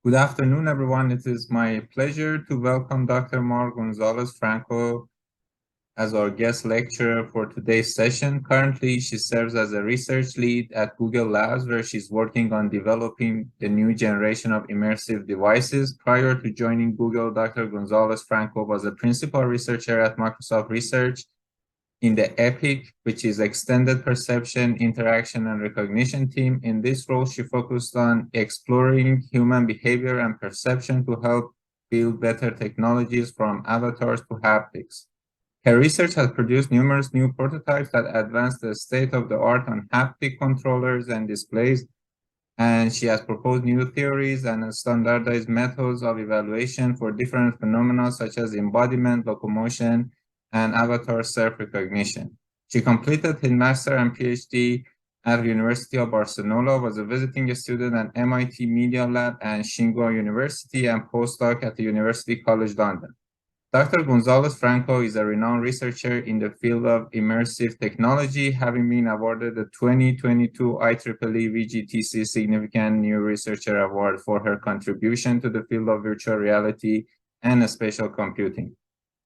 Good afternoon, everyone. It is my pleasure to welcome Dr. Gonzalez-Franco as our guest lecturer for today's session. Currently, she serves as a research lead at Google Labs, where she's working on developing the new generation of immersive devices. Prior to joining Google, Dr. Gonzalez-Franco was a principal researcher at Microsoft Research in the EPIC, which is Extended Perception, Interaction, and Recognition team. In this role, she focused on exploring human behavior and perception to help build better technologies from avatars to haptics. Her research has produced numerous new prototypes that advance the state-of-the-art on haptic controllers and displays, and she has proposed new theories and standardized methods of evaluation for different phenomena such as embodiment, locomotion, and avatar self-recognition. She completed her master and PhD at the University of Barcelona, was a visiting student at MIT Media Lab and Tsinghua University, and postdoc at the University College London. Dr. Gonzalez-Franco is a renowned researcher in the field of immersive technology, having been awarded the 2022 IEEE VGTC Significant New Researcher Award for her contribution to the field of virtual reality and spatial computing.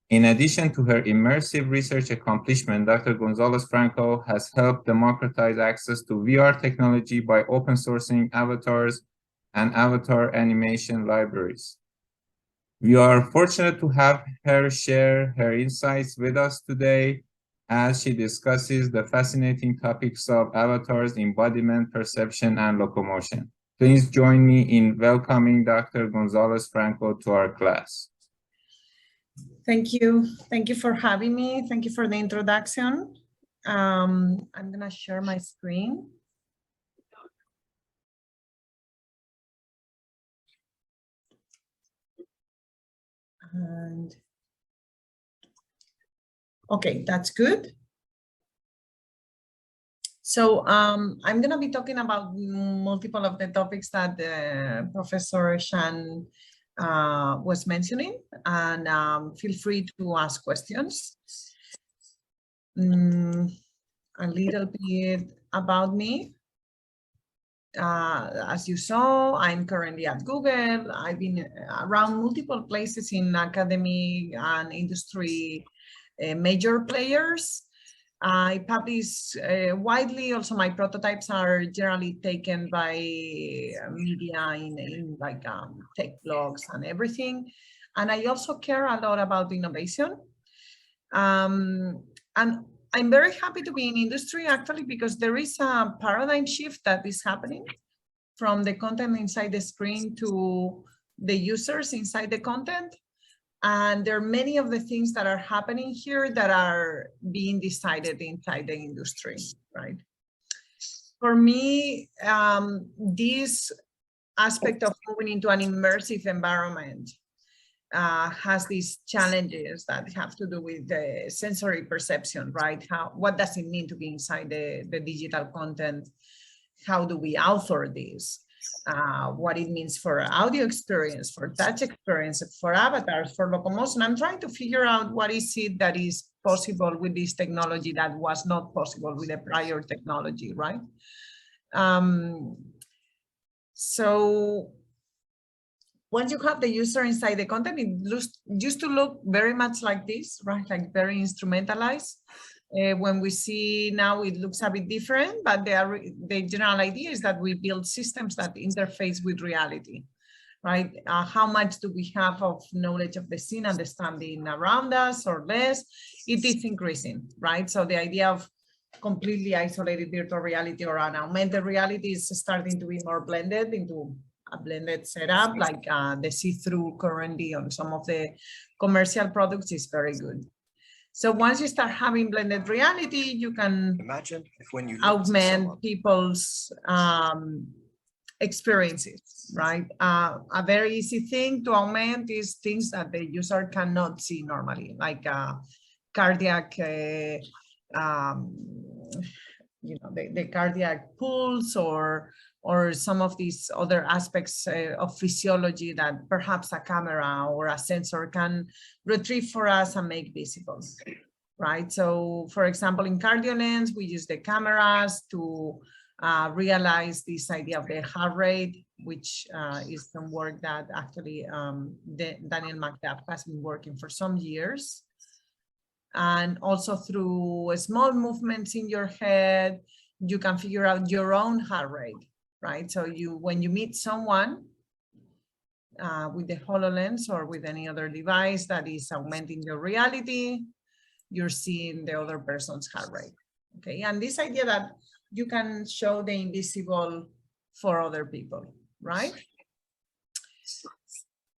In addition to her immersive research accomplishment, Dr. Gonzalez-Franco has helped democratize access to VR technology by open sourcing avatars and avatar animation libraries. We are fortunate to have her share her insights with us today as she discusses the fascinating topics of avatars, embodiment, perception, and locomotion. Please join me in welcoming Dr. Gonzalez-Franco to our class. Thank you. Thank you for having me. Thank you for the introduction. I'm going to share my screen. And okay, that's good. So I'm going to be talking about multiple of the topics that Professor Ehsan was mentioning, and feel free to ask questions. A little bit about me. As you saw, I'm currently at Google. I've been around multiple places in academic and industry major players. I publish widely. Also, my prototypes are generally taken by media in like tech blogs and everything. And I also care a lot about innovation. And I'm very happy to be in industry actually, because there is a paradigm shift that is happening from the content inside the screen to the users inside the content. And there are many of the things that are happening here that are being decided inside the industry, right? For me, this aspect of moving into an immersive environment has these challenges that have to do with the sensory perception, right? What does it mean to be inside the digital content? How do we author this? What it means for audio experience, for touch experience, for avatars, for locomotion. I'm trying to figure out what is it that is possible with this technology that was not possible with the prior technology, right? So once you have the user inside the content, it used to look very much like this, right? Like very instrumentalized. When we see now, it looks a bit different, but the general idea is that we build systems that interface with reality, right? How much do we have of knowledge of the scene, understanding around us, or less? It is increasing, right? So the idea of completely isolated virtual reality or an augmented reality is starting to be more blended into a blended setup, like the see-through currently on some of the commercial products is very good. So once you start having blended reality, you can imagine if when you augment people's experiences, right? A very easy thing to augment is things that the user cannot see normally, like cardiac, the cardiac pulse, or some of these other aspects of physiology that perhaps a camera or a sensor can retrieve for us and make visible, right? So for example, in CardioLens, we use the cameras to realize this idea of the heart rate, which is some work that actually Daniel McDuff has been working for some years. And also through small movements in your head, you can figure out your own heart rate, right? So when you meet someone with the HoloLens or with any other device that is augmenting your reality, you're seeing the other person's heart rate, okay? And this idea that you can show the invisible for other people, right?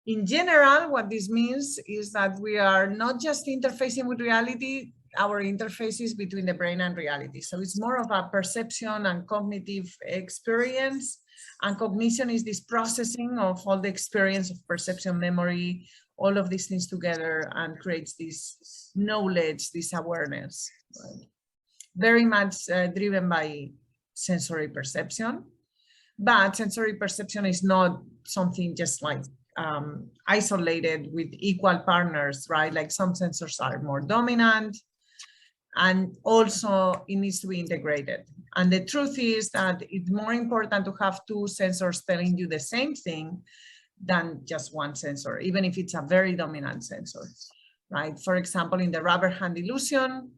In general, what this means is that we are not just interfacing with reality, our interface is between the brain and reality. So it's more of a perception and cognitive experience. And cognition is this processing of all the experience of perception, memory, all of these things together, and creates this knowledge, this awareness, right? Very much driven by sensory perception. But sensory perception is not something just like isolated with equal partners, right? Like some sensors are more dominant, and also it needs to be integrated. And the truth is that it's more important to have two sensors telling you the same thing than just one sensor, even if it's a very dominant sensor, right? For example, in the rubber hand illusion,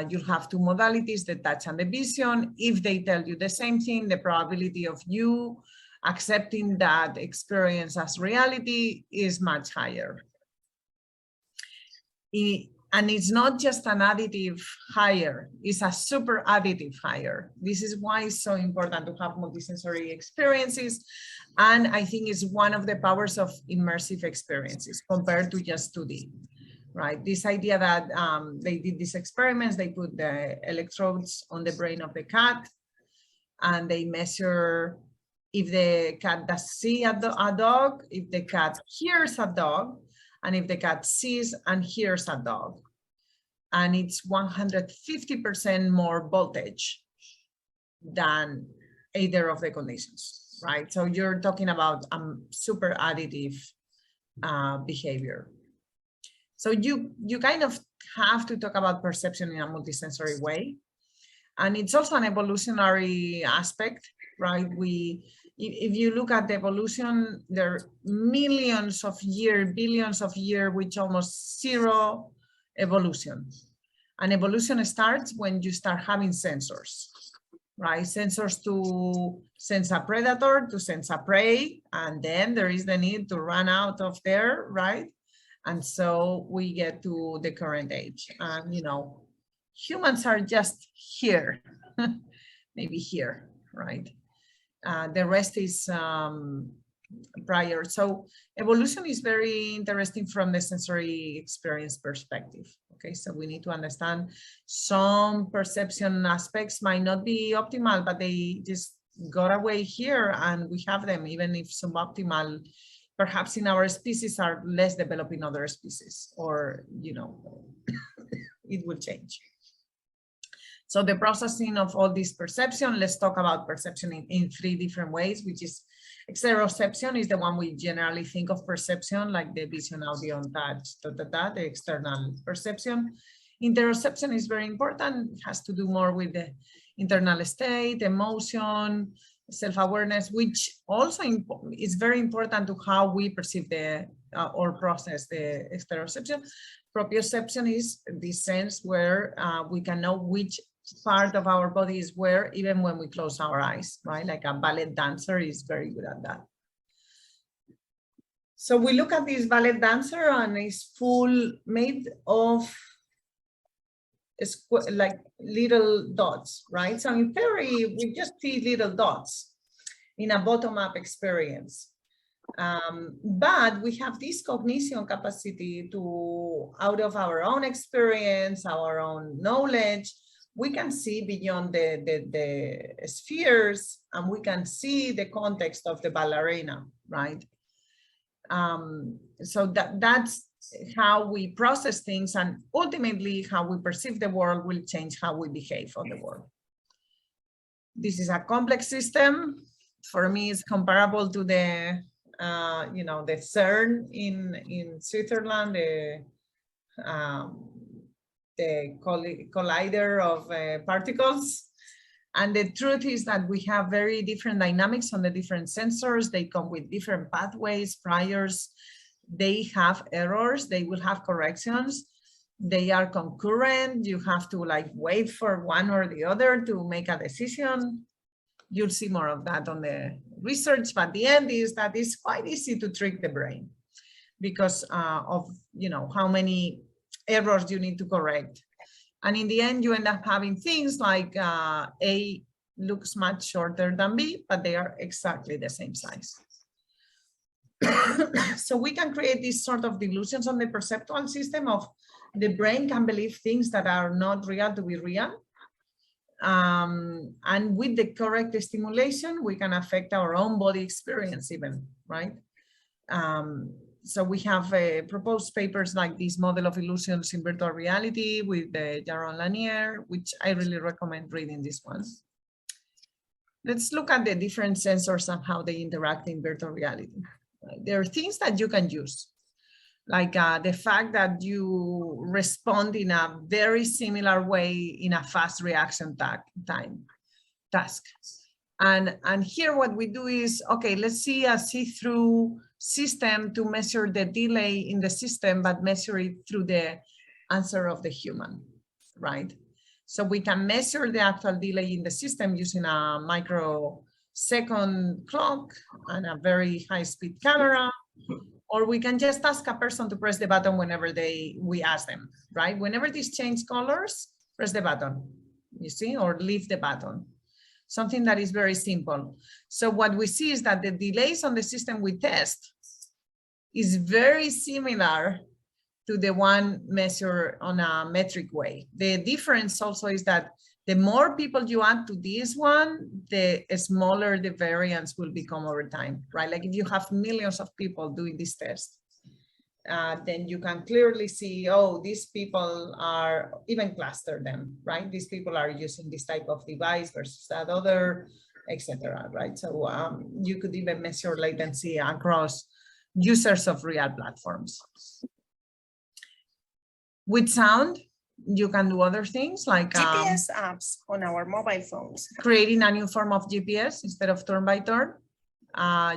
you'll have two modalities, the touch and the vision. If they tell you the same thing, the probability of you accepting that experience as reality is much higher. And it's not just an additive higher, it's a super additive higher. This is why it's so important to have multisensory experiences. And I think it's one of the powers of immersive experiences compared to just 2D, right? This idea that they did these experiments, they put the electrodes on the brain of the cat, and they measure if the cat does see a dog, if the cat hears a dog, and if the cat sees and hears a dog. And it's 150% more voltage than either of the conditions, right? So you're talking about super additive behavior. So you kind of have to talk about perception in a multisensory way. And it's also an evolutionary aspect, right? If you look at the evolution, there are millions of years, billions of years, with almost zero evolution. And evolution starts when you start having sensors, right? Sensors to sense a predator, to sense a prey, and then there is the need to run out of there, right? And so we get to the current age. And, you know, humans are just here, maybe here, right? The rest is prior. So evolution is very interesting from the sensory experience perspective. Okay, so we need to understand some perception aspects might not be optimal, but they just got away here and we have them, even if suboptimal, perhaps in our species are less developed in other species, or, you know, it will change. So the processing of all this perception, let's talk about perception in three different ways, which is exteroception is the one we generally think of perception, like the vision, audio, and touch, the external perception. Interoception is very important. It has to do more with the internal state, emotion, self-awareness, which also is very important to how we perceive the or process the exteroception. Proprioception is the sense where we can know which part of our body is where, even when we close our eyes, right? Like a ballet dancer is very good at that. So we look at this ballet dancer and it's made of like little dots, right? So in theory, we just see little dots in a bottom-up experience. But we have this cognition capacity to, out of our own experience, our own knowledge, we can see beyond the spheres, and we can see the context of the ballerina, right? So that's how we process things, and ultimately how we perceive the world will change how we behave on the world. This is a complex system. For me, it's comparable to the, you know, the CERN in Switzerland, the collider of particles. And the truth is that we have very different dynamics on the different sensors. They come with different pathways, priors. They have errors. They will have corrections. They are concurrent. You have to like wait for one or the other to make a decision. You'll see more of that on the research, but the end is that it's quite easy to trick the brain because of, you know, how many errors you need to correct. And in the end, you end up having things like A looks much shorter than B, but they are exactly the same size. So we can create these sort of delusions on the perceptual system of the brain can believe things that are not real to be real. And with the correct stimulation, we can affect our own body experience even, right? So we have proposed papers like this model of illusions in virtual reality with Jaron Lanier, which I really recommend reading this one. Let's look at the different sensors and how they interact in virtual reality. There are things that you can use, like the fact that you respond in a very similar way in a fast reaction task. And here what we do is, okay, let's see a see-through system to measure the delay in the system, but measure it through the answer of the human, right? So we can measure the actual delay in the system using a microsecond clock and a very high-speed camera, or we can just ask a person to press the button whenever we ask them, right? Whenever these change colors, press the button, you see, or leave the button. Something that is very simple. So what we see is that the delays on the system we test is very similar to the one measured on a metric way. The difference also is that the more people you add to this one, the smaller the variance will become over time, right? Like if you have millions of people doing this test, then you can clearly see, oh, these people are even cluster them, right? These people are using this type of device versus that other, etc. Right? So you could even measure latency across users of real platforms. With sound, you can do other things like GPS apps on our mobile phones. Creating a new form of GPS instead of turn by turn.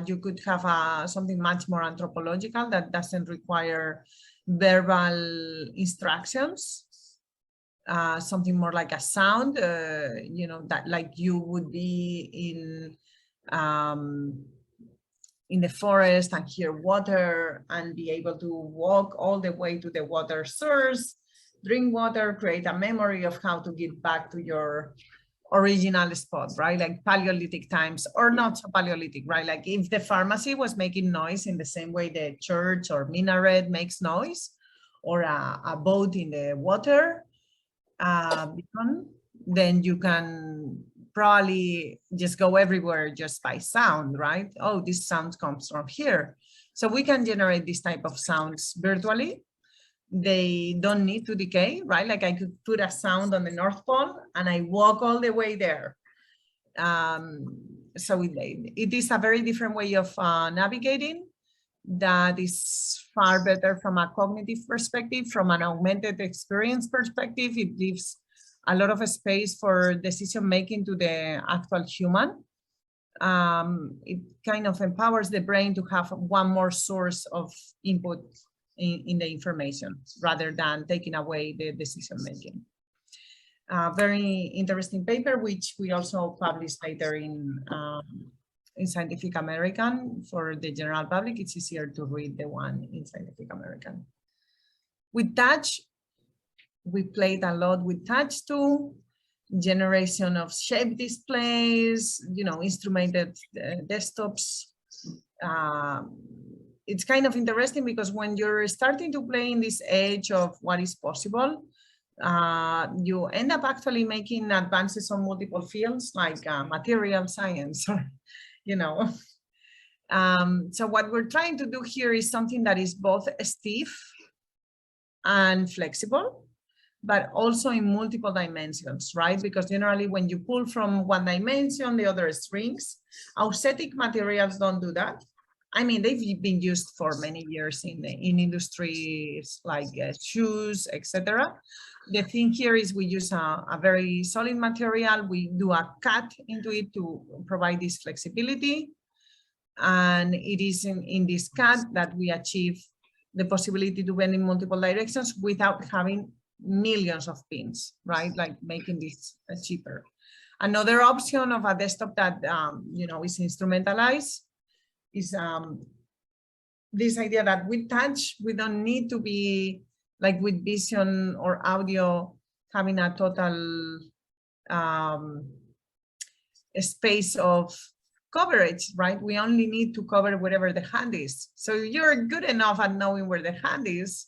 You could have something much more anthropological that doesn't require verbal instructions. Something more like a sound, you know, that like you would be in the forest and hear water and be able to walk all the way to the water source, drink water, create a memory of how to get back to your original spot, right? Like Paleolithic times, or not so Paleolithic, right? Like if the pharmacy was making noise in the same way the church or minaret makes noise, or a boat in the water, then you can probably just go everywhere just by sound, right? Oh, this sound comes from here. So we can generate this type of sounds virtually. They don't need to decay, right? Like I could put a sound on the North Pole and I walk all the way there. So it is a very different way of navigating that is far better from a cognitive perspective. From an augmented experience perspective, it leaves a lot of space for decision making to the actual human. It kind of empowers the brain to have one more source of input in the information rather than taking away the decision making. Very interesting paper, which we also published later in Scientific American for the general public. It's easier to read the one in Scientific American. With touch, we played a lot with touch too, generation of shape displays, you know, instrumented desktops. It's kind of interesting because when you're starting to play in this age of what is possible, you end up actually making advances on multiple fields like material science, or, you know. So what we're trying to do here is something that is both stiff and flexible, but also in multiple dimensions, right? Because generally when you pull from one dimension, the other shrinks. Aesthetic materials don't do that. I mean, they've been used for many years in industries like shoes, etc. The thing here is we use a very solid material. We do a cut into it to provide this flexibility. And it is in this cut that we achieve the possibility to bend in multiple directions without having millions of pins, right? Like making this cheaper. Another option of a desktop that you know, is instrumentalized is this idea that with touch, we don't need to be like with vision or audio having a total space of coverage, right? We only need to cover wherever the hand is. So you're good enough at knowing where the hand is.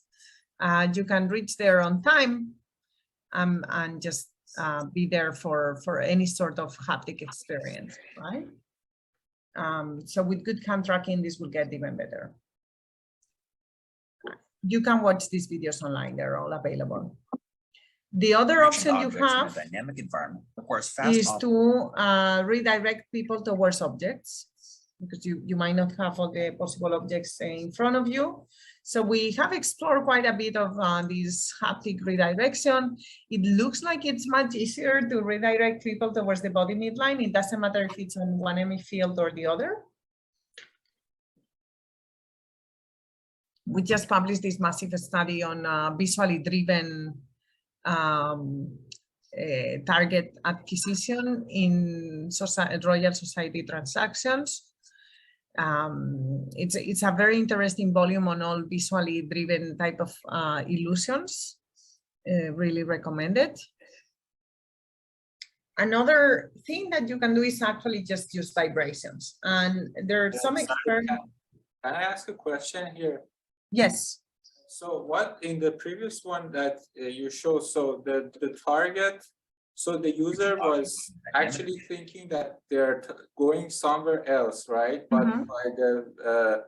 You can reach there on time and just be there for any sort of haptic experience, right? So with good hand tracking, this will get even better. You can watch these videos online, they're all available. The other option you have dynamic environment requires fast is to redirect people towards objects, because you might not have all the possible objects in front of you. So we have explored quite a bit of this haptic redirection. It looks like it's much easier to redirect people towards the body midline. It doesn't matter if it's on one ME field or the other. We just published this massive study on visually driven target acquisition in Royal Society transactions. It's a very interesting volume on all visually driven type of illusions. Really recommended. Another thing that you can do is actually just use vibrations, and there are some experiments. Can I ask a question here? Yes. So what in the previous one that you showed, so the target, so the user was actually thinking that they're going somewhere else, right? But by the,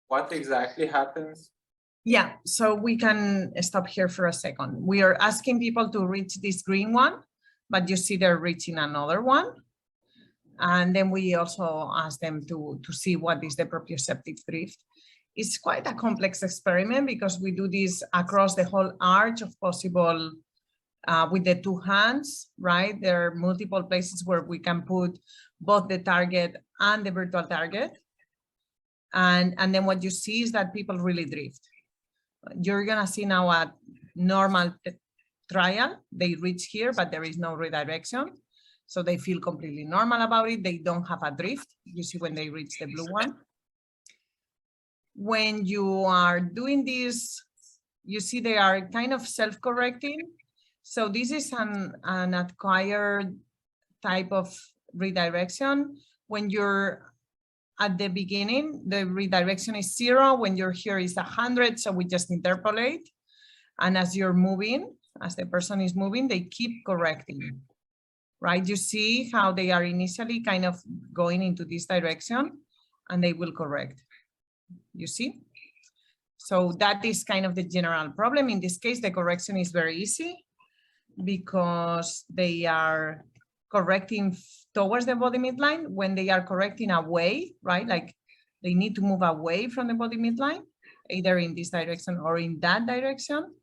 what exactly happens? Yeah, so we can stop here for a second. We are asking people to reach this green one, but you see they're reaching another one. And then we also ask them to see what is the proprioceptive drift. It's quite a complex experiment because we do this across the whole arch of possible with the two hands, right? There are multiple places where we can put both the target and the virtual target. And then what you see is that people really drift. You're gonna see now a normal trial. They reach here, but there is no redirection. So they feel completely normal about it. They don't have a drift. You see when they reach the blue one. When you are doing this, you see they are kind of self-correcting. So this is an acquired type of redirection. When you're at the beginning, the redirection is 0. When you're here is 100. So we just interpolate. And as you're moving, as the person is moving, they keep correcting. Right, you see how they are initially kind of going into this direction and they will correct. You see? So that is kind of the general problem. In this case, the correction is very easy because they are correcting towards the body midline. When they are correcting away, right, like they need to move away from the body midline, either in this direction or in that direction.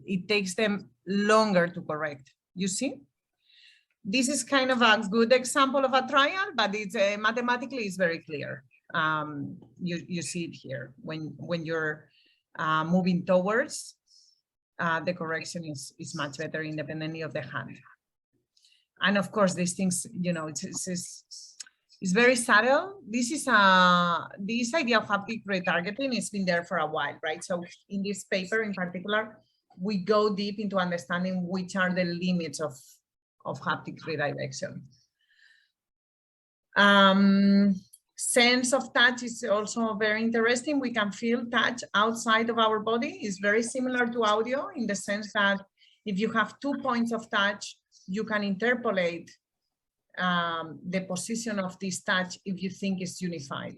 It takes them longer to correct. You see, this is kind of a good example of a trial, but it's mathematically it's very clear. You see it here when you're moving towards, the correction is much better independently of the hand. And of course, these things, you know, it's very subtle. This idea of haptic retargeting has been there for a while, right? So in this paper in particular, we go deep into understanding which are the limits of haptic redirection. Sense of touch is also very interesting. We can feel touch outside of our body. It's very similar to audio in the sense that if you have 2 points of touch, you can interpolate the position of this touch if you think it's unified.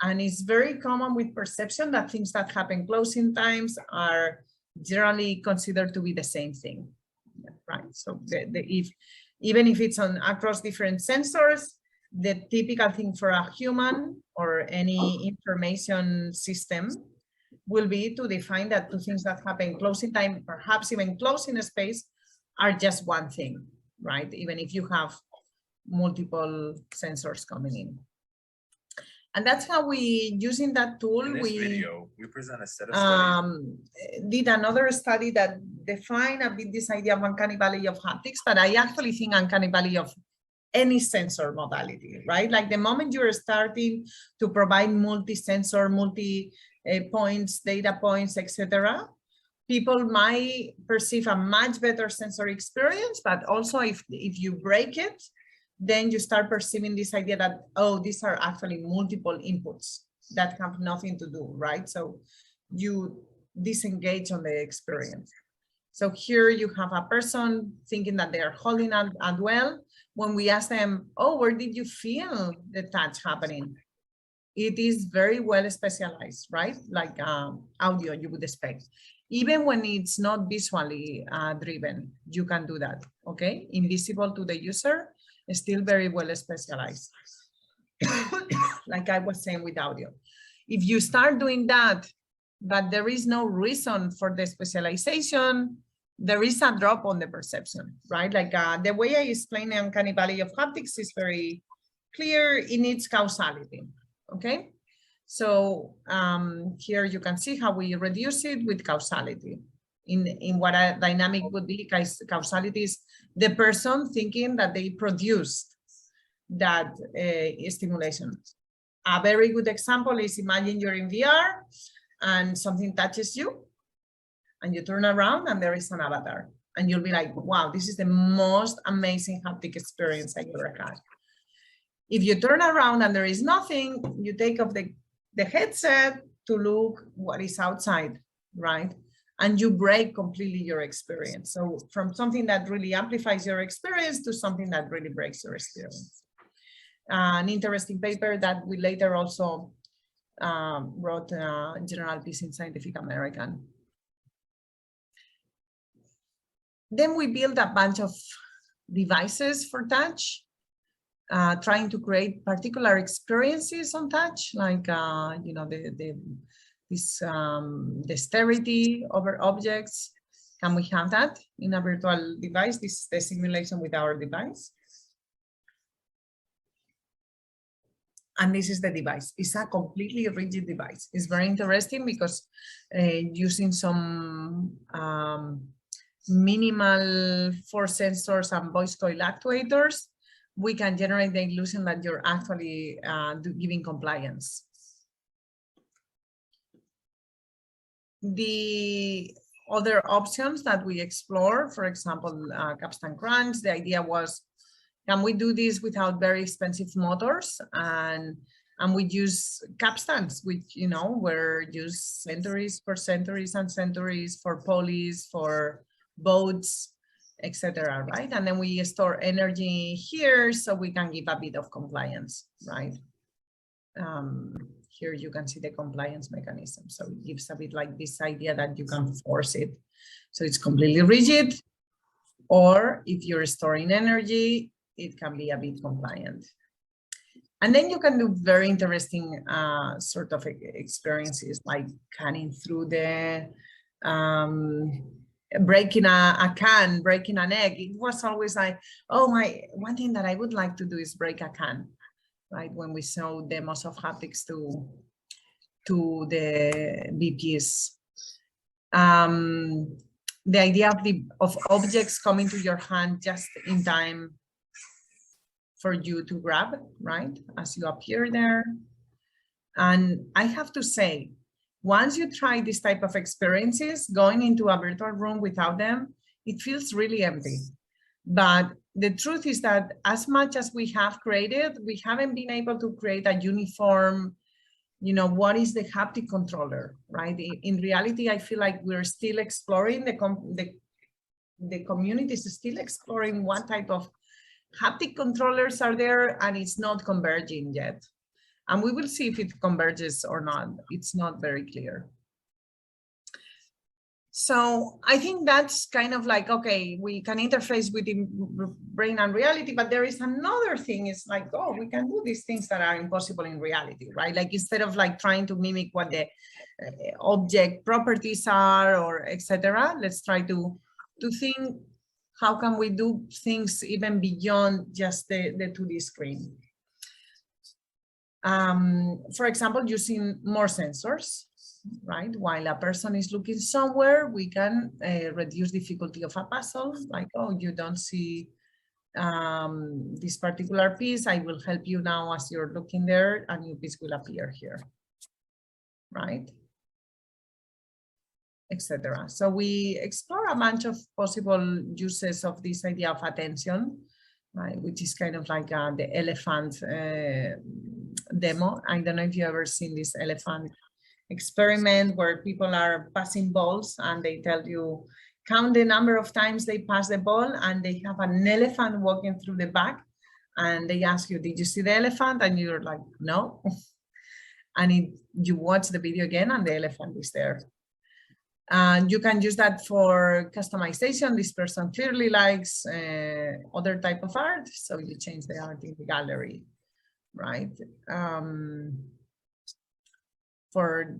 And it's very common with perception that things that happen close in times are generally considered to be the same thing, right? So even if it's on across different sensors, the typical thing for a human or any information system will be to define that two things that happen close in time, perhaps even close in space, are just one thing, right? Even if you have multiple sensors coming in. And that's how we, using that tool, In this we video, we present a set of studies. did another study that defined a bit this idea of uncanny valley of haptics, but I actually think uncanny valley of any sensor modality, right? Like the moment you're starting to provide multi-sensor, points, data points, etc., people might perceive a much better sensory experience, but also if you break it, then you start perceiving this idea that, oh, these are actually multiple inputs that have nothing to do, right? So you disengage on the experience. So here you have a person thinking that they are holding a well. When we ask them, oh, where did you feel the touch happening? It is very well specialized, right? Like audio, you would expect. Even when it's not visually driven, you can do that, okay? Invisible to the user, still very well specialized. Like I was saying with audio. If you start doing that, but there is no reason for the specialization, there is a drop on the perception, right? Like the way I explain the uncanny valley of haptics is very clear in its causality, okay? So here you can see how we reduce it with causality. In what a dynamic would be, causality is the person thinking that they produced that stimulation. A very good example is, imagine you're in VR and something touches you and you turn around and there is an avatar and you'll be like, wow, this is the most amazing haptic experience I ever had. If you turn around and there is nothing, you take off the headset to look what is outside, right? And you break completely your experience. So from something that really amplifies your experience to something that really breaks your experience. An interesting paper that we later also wrote a journal piece in Scientific American. Then we built a bunch of devices for touch, trying to create particular experiences on touch, like you know, the dexterity over objects. Can we have that in a virtual device? This is the simulation with our device. And this is the device. It's a completely rigid device. It's very interesting because using some minimal force sensors and voice coil actuators, we can generate the illusion that you're actually giving compliance. The other options that we explore, for example, capstan crunch, the idea was, can we do this without very expensive motors? And we use capstans, which, you know, were used centuries for centuries and centuries for pulleys, for boats, etc., right? And then we store energy here so we can give a bit of compliance, right? Here you can see the compliance mechanism. So it gives a bit like this idea that you can force it. So it's completely rigid, or if you're storing energy, it can be a bit compliant. And then you can do very interesting sort of experiences, like cutting through the, breaking a can, breaking an egg. It was always like, oh one thing that I would like to do is break a can, right? When we saw demos of haptics to the VPs. The idea of objects coming to your hand just in time for you to grab, right? As you appear there. And I have to say, once you try this type of experiences, going into a virtual room without them, it feels really empty. But the truth is that as much as we have created, we haven't been able to create a uniform, you know, what is the haptic controller, right? In reality, I feel like we're still exploring, the community is still exploring what type of haptic controllers are there, and it's not converging yet. And we will see if it converges or not. It's not very clear. So I think that's kind of like, okay, we can interface with the brain and reality, but there is another thing. It's like, oh, we can do these things that are impossible in reality, right? Like instead of like trying to mimic what the object properties are or etc., let's try to think, how can we do things even beyond just the 2D screen? For example, using more sensors, right? While a person is looking somewhere, we can reduce difficulty of a puzzle, like, oh, you don't see this particular piece, I will help you now as you're looking there, a new piece will appear here, right? Etc. So we explore a bunch of possible uses of this idea of attention, right? Which is kind of like the elephant demo. I don't know if you've ever seen this elephant experiment where people are passing balls and they tell you, count the number of times they pass the ball, and they have an elephant walking through the back, and they ask you, did you see the elephant? And you're like, no. And you watch the video again and the elephant is there. And you can use that for customization. This person clearly likes other type of art, so you change the art in the gallery, right? For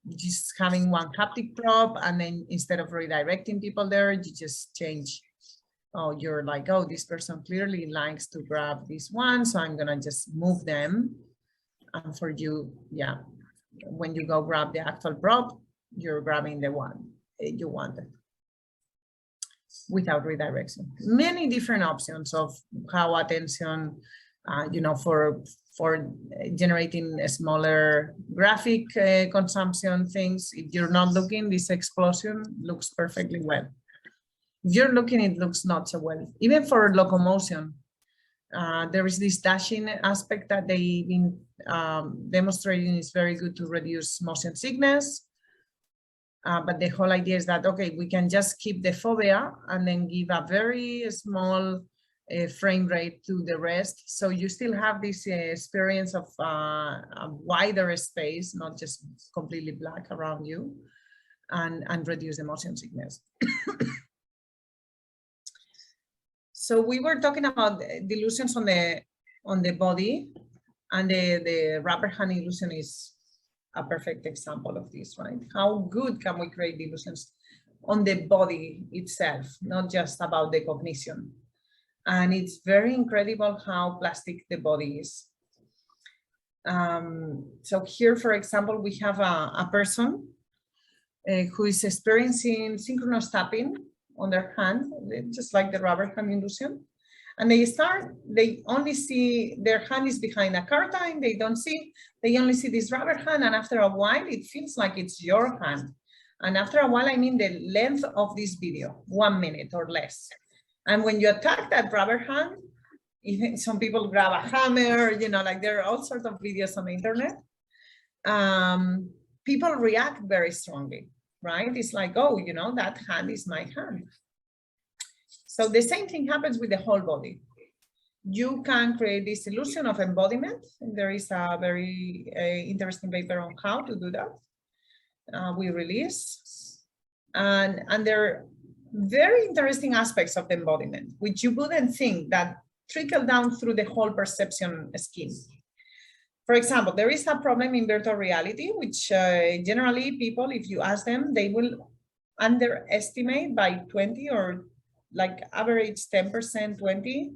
just having one haptic prop, and then instead of redirecting people there, you just change. Oh, you're like, oh, this person clearly likes to grab this one, so I'm gonna just move them. And for you, yeah, when you go grab the actual prop, you're grabbing the one you wanted without redirection. Many different options of how attention, you know, for generating a smaller graphic consumption things. If you're not looking, this explosion looks perfectly well. If you're looking, it looks not so well. Even for locomotion, there is this dashing aspect that they've been demonstrating is very good to reduce motion sickness. But the whole idea is that, okay, we can just keep the phobia and then give a very small frame rate to the rest. So you still have this experience of a wider space, not just completely black around you, and reduce the motion sickness. So we were talking about the illusions on the body, and the rubber hand illusion is a perfect example of this, right? How good can we create illusions on the body itself, not just about the cognition? And it's very incredible how plastic the body is. So here, for example, we have a person who is experiencing synchronous tapping on their hand, just like the rubber hand illusion. And they only see their hand is behind a curtain, they only see this rubber hand, and after a while, it feels like it's your hand. And after a while, I mean the length of this video, 1 minute or less. And when you attack that rubber hand, even some people grab a hammer, you know, like there are all sorts of videos on the internet. People react very strongly, right? It's like, oh, you know, that hand is my hand. So the same thing happens with the whole body. You can create this illusion of embodiment. And there is a very interesting paper on how to do that. We release. And there are very interesting aspects of the embodiment, which you wouldn't think that trickle down through the whole perception scheme. For example, there is a problem in virtual reality, which generally people, if you ask them, they will underestimate by 20 or like average 10%, 20,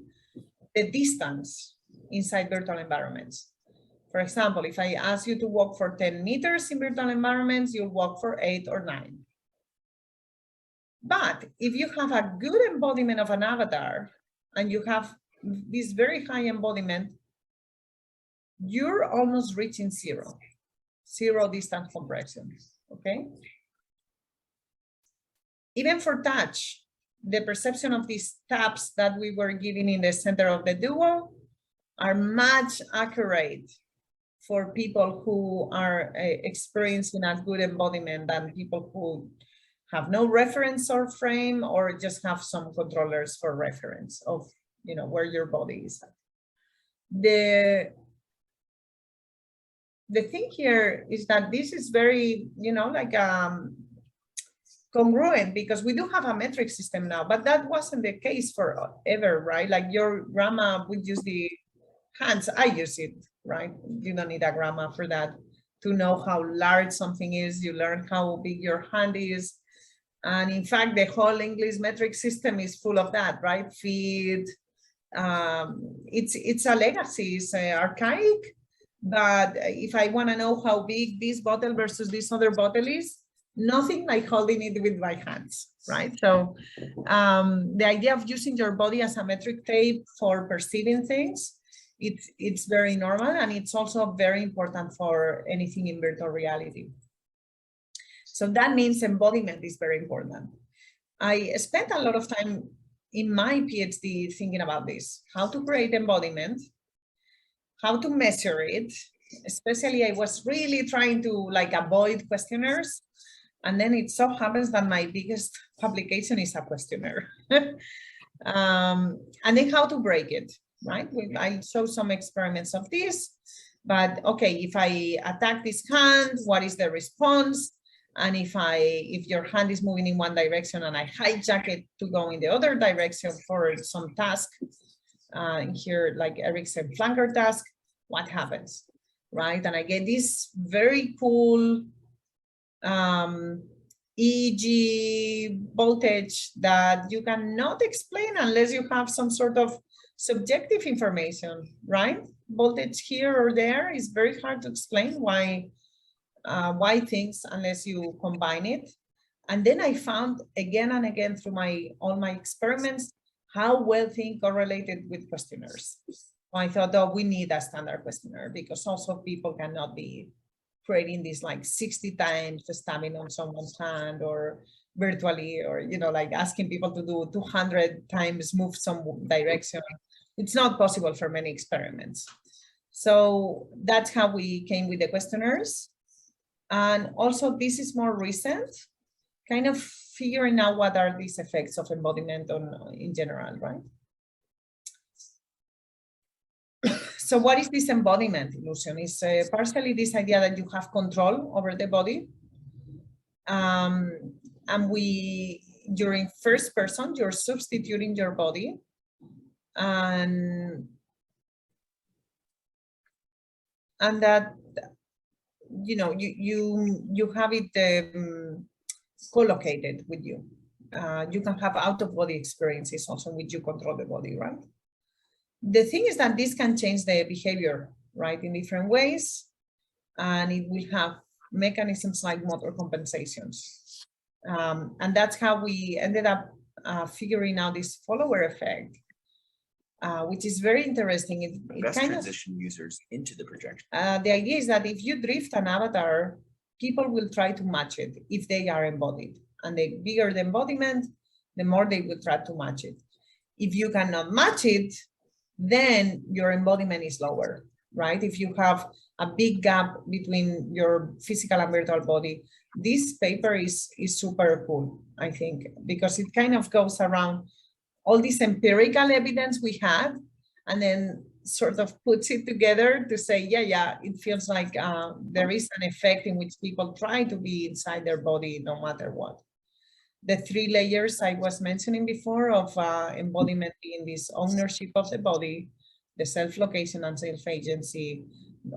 the distance inside virtual environments. For example, if I ask you to walk for 10 meters in virtual environments, you'll walk for 8 or 9. But if you have a good embodiment of an avatar and you have this very high embodiment, you're almost reaching zero distance compression, okay? Even for touch, the perception of these taps that we were giving in the center of the duo are much accurate for people who are experiencing a good embodiment than people who have no reference or frame, or just have some controllers for reference of, you know, where your body is at. The thing here is that this is very, you know, like congruent, because we do have a metric system now, but that wasn't the case forever, right? Like your grandma would use the hands. I use it, right? You don't need a grandma for that to know how large something is. You learn how big your hand is. And in fact, the whole English metric system is full of that, right? Feet. It's a legacy, it's archaic, but if I want to know how big this bottle versus this other bottle is, nothing like holding it with my hands, right? So the idea of using your body as a metric tape for perceiving things, it's very normal, and it's also very important for anything in virtual reality. So that means embodiment is very important. I spent a lot of time in my PhD thinking about this, how to create embodiment, how to measure it. Especially, I was really trying to like avoid questionnaires. And then it so happens that my biggest publication is a questionnaire. And then how to break it, right? I show some experiments of this, but okay, if I attack this hand, what is the response? And if your hand is moving in one direction and I hijack it to go in the other direction for some task, here like Erickson flanker task, what happens, right? And I get this very cool EEG voltage that you cannot explain unless you have some sort of subjective information, right? Voltage here or there is very hard to explain why things unless you combine it. And then I found again and again through all my experiments how well things correlated with questionnaires. So I thought, oh, we need a standard questionnaire, because also people cannot be creating this like 60 times stabbing on someone's hand or virtually, or like asking people to do 200 times move some direction. It's not possible for many experiments. So that's how we came with the questionnaires. And also, this is more recent, kind of figuring out what are these effects of embodiment in general, right? So what is this embodiment illusion? It's partially this idea that you have control over the body. And during first person, you're substituting your body. And that, you have it co-located with you. You can have out-of-body experiences also in which you control the body, right? The thing is that this can change the behavior, right, in different ways, and it will have mechanisms like motor compensations. And that's how we ended up figuring out this follower effect, which is very interesting. It Best kind transition users into the projection. the idea is that if you drift an avatar, people will try to match it if they are embodied. And the bigger the embodiment, the more they will try to match it. If you cannot match it, then your embodiment is lower, right? If you have a big gap between your physical and virtual body, this paper is super cool, I think, because it kind of goes around all this empirical evidence we had, and then sort of puts it together to say, yeah, it feels like there is an effect in which people try to be inside their body no matter what. The 3 layers I was mentioning before of embodiment being this ownership of the body, the self-location and self-agency,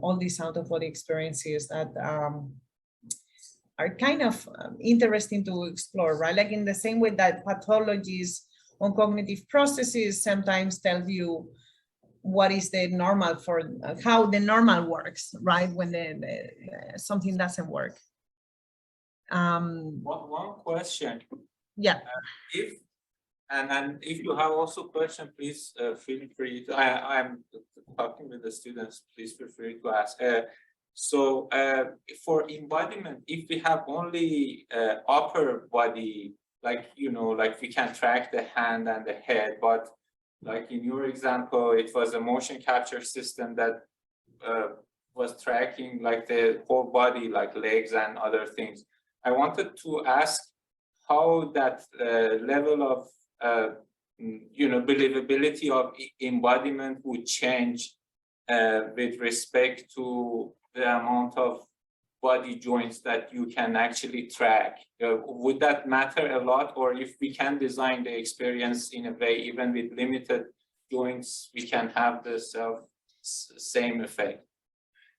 all these out-of-body experiences that are kind of interesting to explore, right? Like in the same way that pathologies on cognitive processes sometimes tell you what is the normal for how the normal works, right? When something doesn't work. One question. Yeah. If you have also question, please feel free to. I'm talking with the students. Please feel free to ask. So for embodiment, if we have only upper body, like like we can track the hand and the head, but like in your example, it was a motion capture system that was tracking like the whole body, like legs and other things. I wanted to ask how that level of believability of embodiment would change with respect to the amount of body joints that you can actually track. Would that matter a lot? Or if we can design the experience in a way, even with limited joints, we can have the same effect?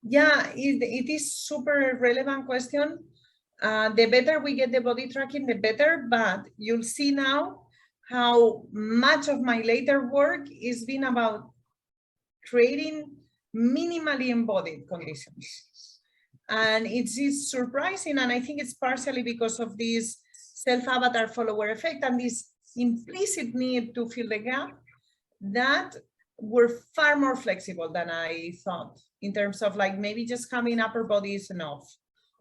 Yeah, it is super relevant question. The better we get the body tracking, the better, but you'll see now how much of my later work is been about creating minimally embodied conditions. And it's surprising, and I think it's partially because of this self-avatar follower effect and this implicit need to fill the gap that we're far more flexible than I thought, in terms of like maybe just having upper body is enough.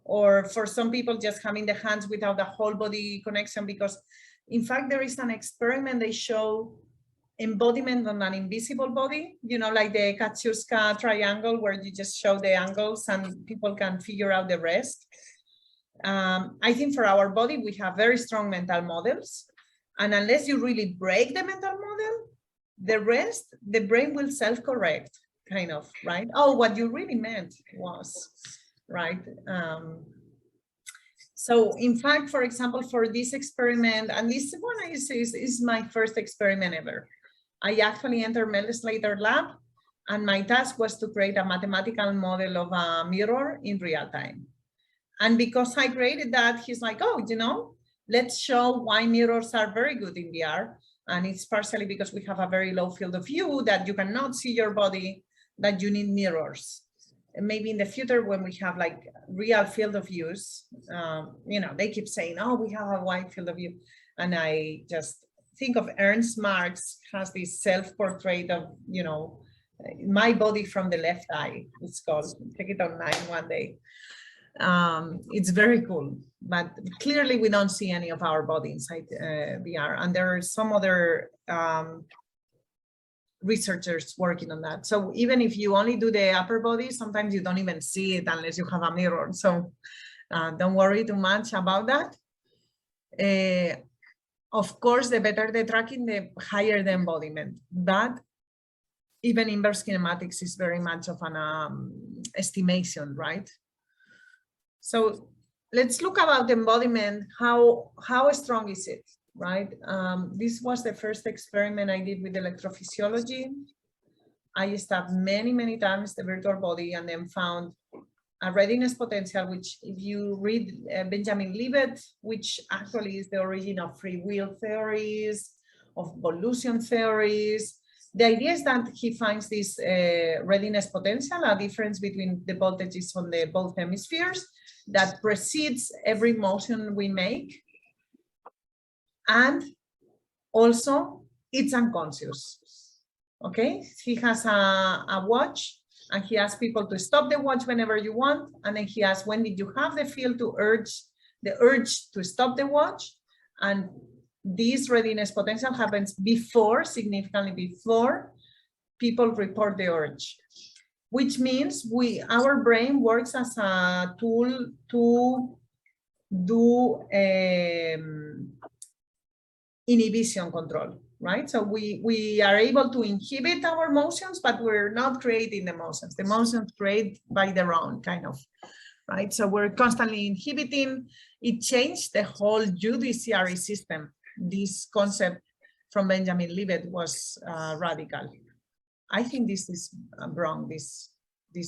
Or for some people, just having the hands without the whole body connection, because in fact, there is an experiment, they show embodiment on an invisible body, you know, like the Katshuska triangle, where you just show the angles and people can figure out the rest. I think for our body, we have very strong mental models. And unless you really break the mental model, the rest, the brain will self-correct, kind of, right? Oh, what you really meant was, right? So in fact, for example, for this experiment, and this one is my first experiment ever. I actually entered Mel Slater lab, and my task was to create a mathematical model of a mirror in real time. And because I created that, he's like, oh, you know, let's show why mirrors are very good in VR. And it's partially because we have a very low field of view, that you cannot see your body, that you need mirrors. And maybe in the future, when we have like real field of views, you know, they keep saying, oh, we have a wide field of view. And I just think of Ernst Marx has this self-portrait of, you know, my body from the left eye, it's called. Take it online one day. It's very cool, but clearly we don't see any of our body inside VR. And there are some other researchers working on that. So even if you only do the upper body, sometimes you don't even see it unless you have a mirror. So don't worry too much about that. Of course, the better the tracking, the higher the embodiment. But even inverse kinematics is very much of an estimation, right? So let's look about embodiment. How strong is it, right? This was the first experiment I did with electrophysiology. I studied many times the virtual body and then found a readiness potential, which if you read Benjamin Libet, which actually is the origin of free will theories, of evolution theories, the idea is that he finds this readiness potential, a difference between the voltages on the both hemispheres that precedes every motion we make. And also it's unconscious, okay? He has a watch, and he asks people to stop the watch whenever you want. And then he asks, when did you have the feel to the urge to stop the watch? And this readiness potential happens before, significantly before people report the urge, which means our brain works as a tool to do inhibition control, right? So we are able to inhibit our motions, but we're not creating the motions. The motions create by their own, kind of, right? So we're constantly inhibiting. It changed the whole judiciary system. This concept from Benjamin Libet was radical. I think this is wrong this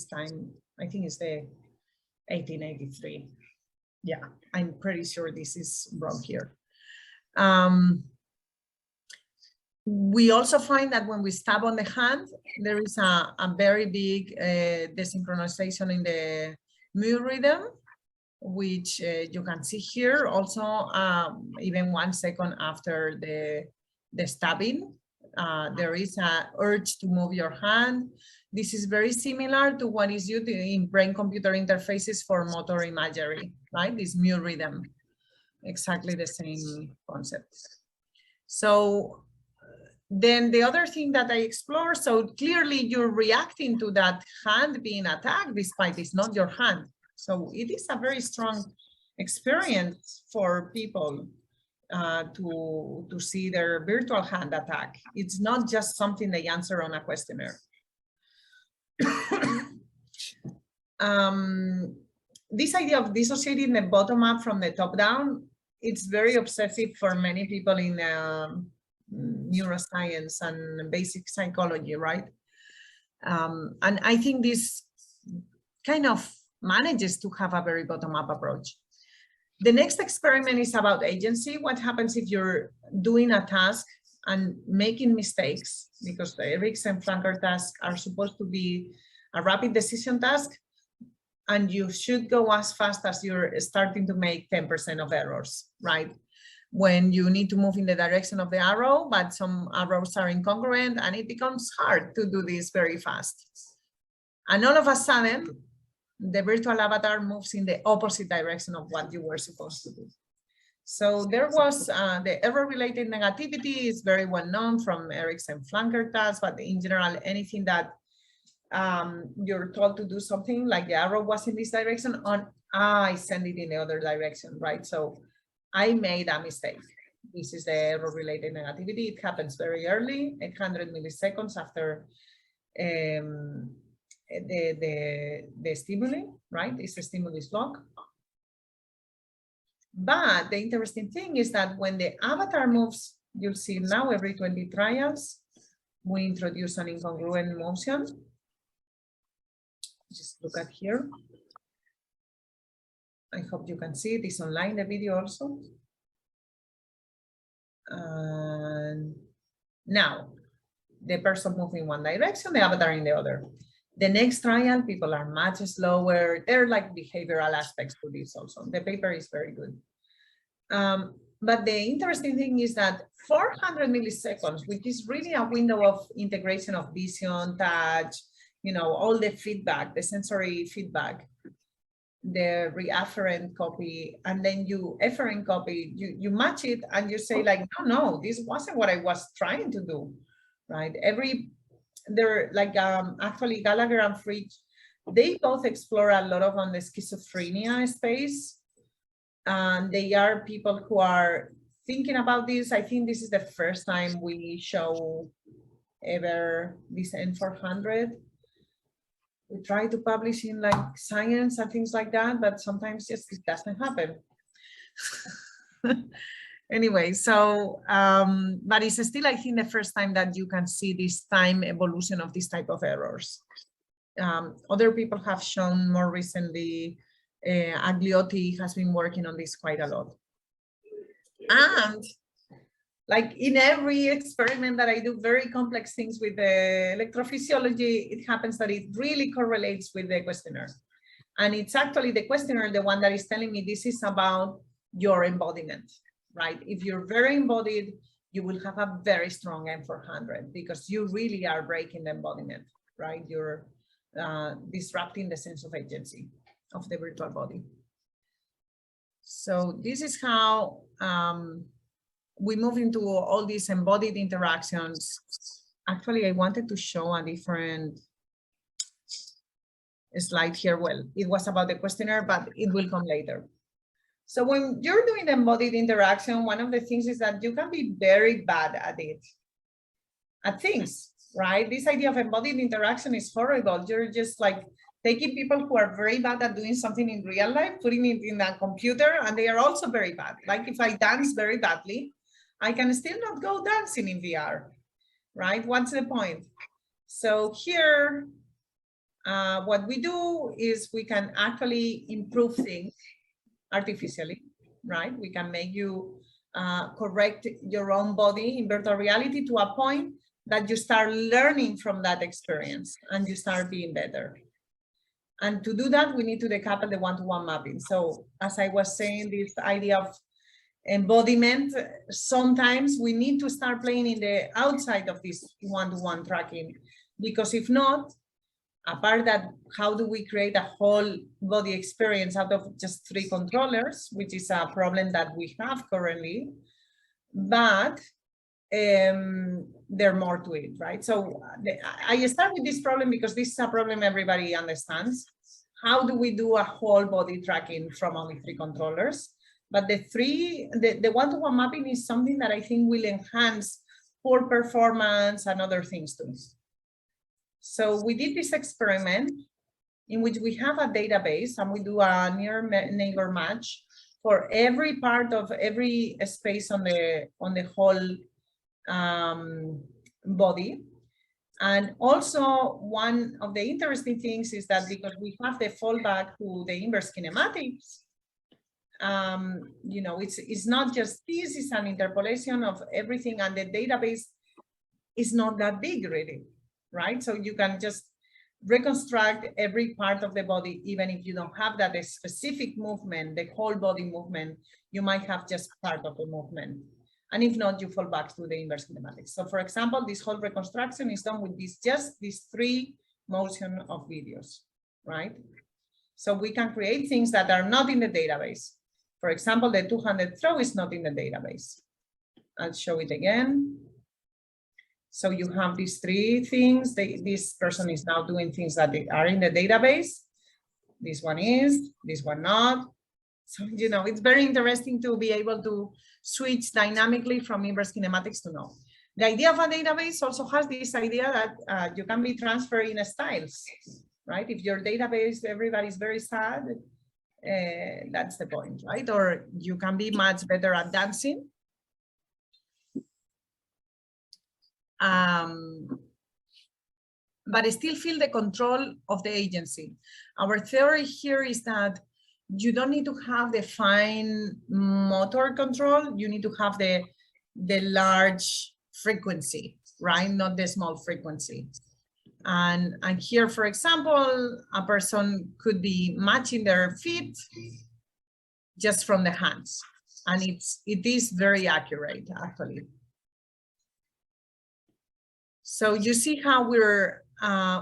time. I think it's the 1883. Yeah, I'm pretty sure this is wrong here. We also find that when we stab on the hand, there is a very big desynchronization in the mu rhythm, which you can see here. Also, even 1 second after the stabbing, there is an urge to move your hand. This is very similar to what is used in brain-computer interfaces for motor imagery, right? This mu rhythm, exactly the same concept. So then the other thing that I explore, so clearly you're reacting to that hand being attacked despite it's not your hand. So it is a very strong experience for people to see their virtual hand attack. It's not just something they answer on a questionnaire. this idea of dissociating the bottom up from the top down, it's very obsessive for many people in neuroscience and basic psychology, right? And I think this kind of manages to have a very bottom-up approach. The next experiment is about agency. What happens if you're doing a task and making mistakes? Because the Erikson-Flanker tasks are supposed to be a rapid decision task, and you should go as fast as you're starting to make 10% of errors, right? When you need to move in the direction of the arrow, but some arrows are incongruent, and it becomes hard to do this very fast. And all of a sudden, the virtual avatar moves in the opposite direction of what you were supposed to do. So there was the error-related negativity is very well known from Erikson-Flanker tasks, but in general, anything that you're told to do something like the arrow was in this direction, I send it in the other direction, right? So I made a mistake. This is the error-related negativity. It happens very early, 800 milliseconds after the stimuli, right? It's a stimulus lock. But the interesting thing is that when the avatar moves, you'll see now every 20 trials, we introduce an incongruent motion. Just look at here. I hope you can see it. It's online, the video also. And now, the person moving in one direction, the avatar in the other. The next trial, people are much slower. There are like behavioral aspects to this also. The paper is very good. But the interesting thing is that 400 milliseconds, which is really a window of integration of vision, touch, you know, all the feedback, the sensory feedback, the reafferent copy, and then you efferent copy, you match it and you say like, no, this wasn't what I was trying to do, right? They're like actually Gallagher and Fritsch, they both explore a lot of on the schizophrenia space. And they are people who are thinking about this. I think this is the first time we show ever this N400. We try to publish in like Science and things like that, but sometimes just it doesn't happen. Anyway, so, but it's still, I think, the first time that you can see this time evolution of this type of errors. Other people have shown more recently, Agliotti has been working on this quite a lot. And like in every experiment that I do, very complex things with the electrophysiology, it happens that it really correlates with the questionnaire. And it's actually the questionnaire, the one that is telling me this is about your embodiment, right? If you're very embodied, you will have a very strong M400 because you really are breaking the embodiment, right? You're disrupting the sense of agency of the virtual body. So this is how we move into all these embodied interactions. Actually, I wanted to show a different slide here. Well, it was about the questionnaire, but it will come later. So when you're doing embodied interaction, one of the things is that you can be very bad at it, at things, right? This idea of embodied interaction is horrible. You're just like taking people who are very bad at doing something in real life, putting it in a computer, and they are also very bad. Like if I dance very badly, I can still not go dancing in VR, right? What's the point? So here, what we do is we can actually improve things artificially, right? We can make you correct your own body in virtual reality to a point that you start learning from that experience and you start being better. And to do that, we need to decouple the one-to-one mapping. So as I was saying, this idea of embodiment, sometimes we need to start playing in the outside of this one-to-one tracking, because if not, apart that, how do we create a whole body experience out of just 3 controllers, which is a problem that we have currently, but there are more to it, right? So I start with this problem because this is a problem everybody understands. How do we do a whole body tracking from only 3 controllers? But the one-to-one mapping is something that I think will enhance poor performance and other things too. So we did this experiment in which we have a database and we do a near neighbor match for every part of every space on the whole body. And also one of the interesting things is that because we have the fallback to the inverse kinematics, you know, it's not just this, it's an interpolation of everything, and the database is not that big really, right? So you can just reconstruct every part of the body, even if you don't have that specific movement, the whole body movement, you might have just part of the movement. And if not, you fall back to the inverse kinematics. So for example, this whole reconstruction is done with just these 3 motion of videos, right? So we can create things that are not in the database. For example, the 200 throw is not in the database. I'll show it again. So you have these 3 things. This person is now doing things that are in the database. This one is, this one not. So, you know, it's very interesting to be able to switch dynamically from inverse kinematics to no. The idea of a database also has this idea that you can be transferring styles, right? If your database, everybody's very sad, that's the point, right? Or you can be much better at dancing. But still feel the control of the agency. Our theory here is that you don't need to have the fine motor control. You need to have the large frequency, right? Not the small frequency. And here, for example, a person could be matching their feet just from the hands. And it is very accurate, actually. So you see how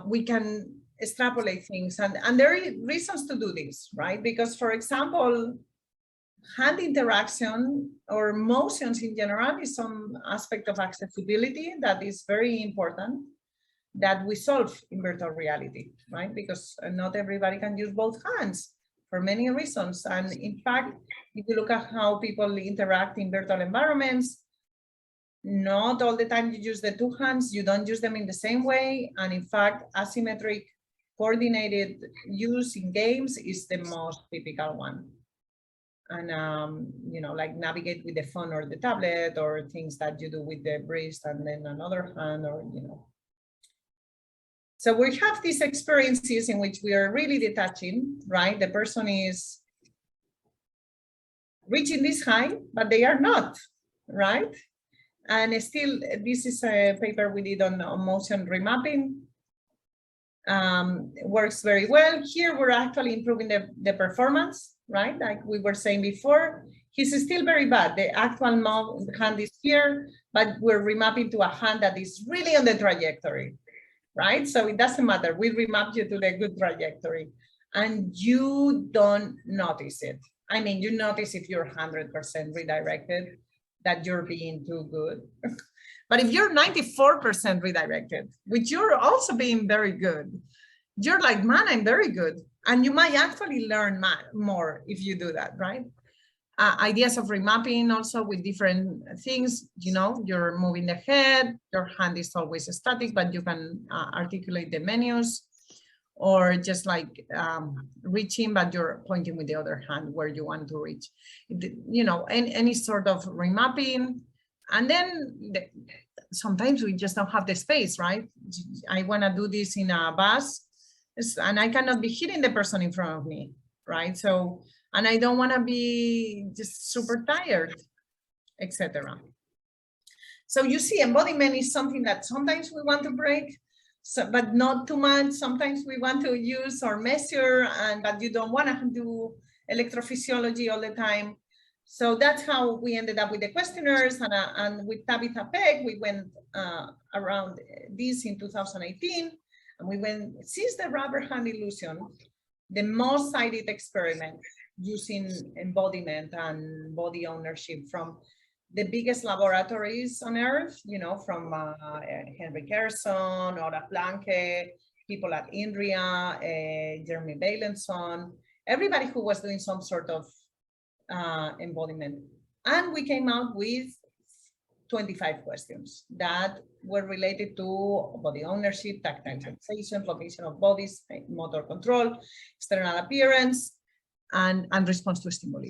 we can extrapolate things, and there are reasons to do this, right? Because, for example, hand interaction or motions in general is some aspect of accessibility that is very important, that we solve in virtual reality, right? Because not everybody can use both hands for many reasons. And in fact, if you look at how people interact in virtual environments, not all the time you use the 2 hands, you don't use them in the same way. And in fact, asymmetric coordinated use in games is the most typical one. And, you know, like navigate with the phone or the tablet, or things that you do with the wrist and then another hand, or, you know. So we have these experiences in which we are really detaching, right? The person is reaching this high, but they are not, right? And still, this is a paper we did on motion remapping. It works very well. Here, we're actually improving the performance, right? Like we were saying before, he's still very bad. The actual hand is here, but we're remapping to a hand that is really on the trajectory, right? So it doesn't matter. We remap you to the good trajectory, and you don't notice it. I mean, you notice if you're 100% redirected, that you're being too good. But if you're 94% redirected, which you're also being very good, you're like, man, I'm very good. And you might actually learn more if you do that, right? Ideas of remapping also with different things, you know, you're moving the head, your hand is always static, but you can articulate the menus, or just like reaching, but you're pointing with the other hand where you want to reach, you know, any sort of remapping. And then sometimes we just don't have the space, right? I want to do this in a bus, and I cannot be hitting the person in front of me, right? So, and I don't want to be just super tired, etc. So you see, embodiment is something that sometimes we want to break, so, but not too much. Sometimes we want to use or measure, but you don't want to do electrophysiology all the time. So that's how we ended up with the questionnaires, and with Tabitha Peck, we went around this in 2018, and we went, since the rubber hand illusion, the most cited experiment using embodiment and body ownership from the biggest laboratories on earth, you know, from Henrik Ehsan, Ora Planke, people at INRIA, Jeremy Bailenson, everybody who was doing some sort of embodiment. And we came out with 25 questions that were related to body ownership, tactile sensation, location of bodies, motor control, external appearance, and response to stimuli.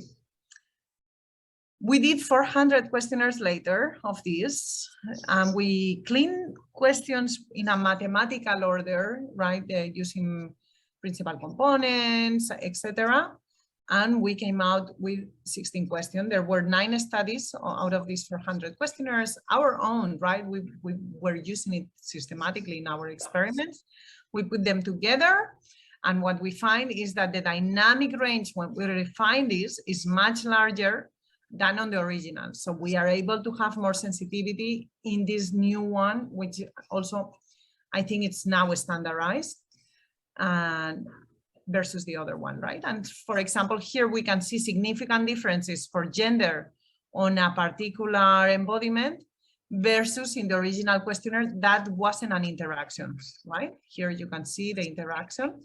We did 400 questionnaires later of this, and we cleaned questions in a mathematical order, right, using principal components, etc. And we came out with 16 questions. There were 9 studies out of these 400 questionnaires, our own, right? We were using it systematically in our experiments. We put them together, and what we find is that the dynamic range, when we refine this, is much larger than on the original. So we are able to have more sensitivity in this new one, which also, I think it's now standardized and versus the other one, right? And for example, here we can see significant differences for gender on a particular embodiment versus in the original questionnaire, that wasn't an interaction, right? Here you can see the interaction.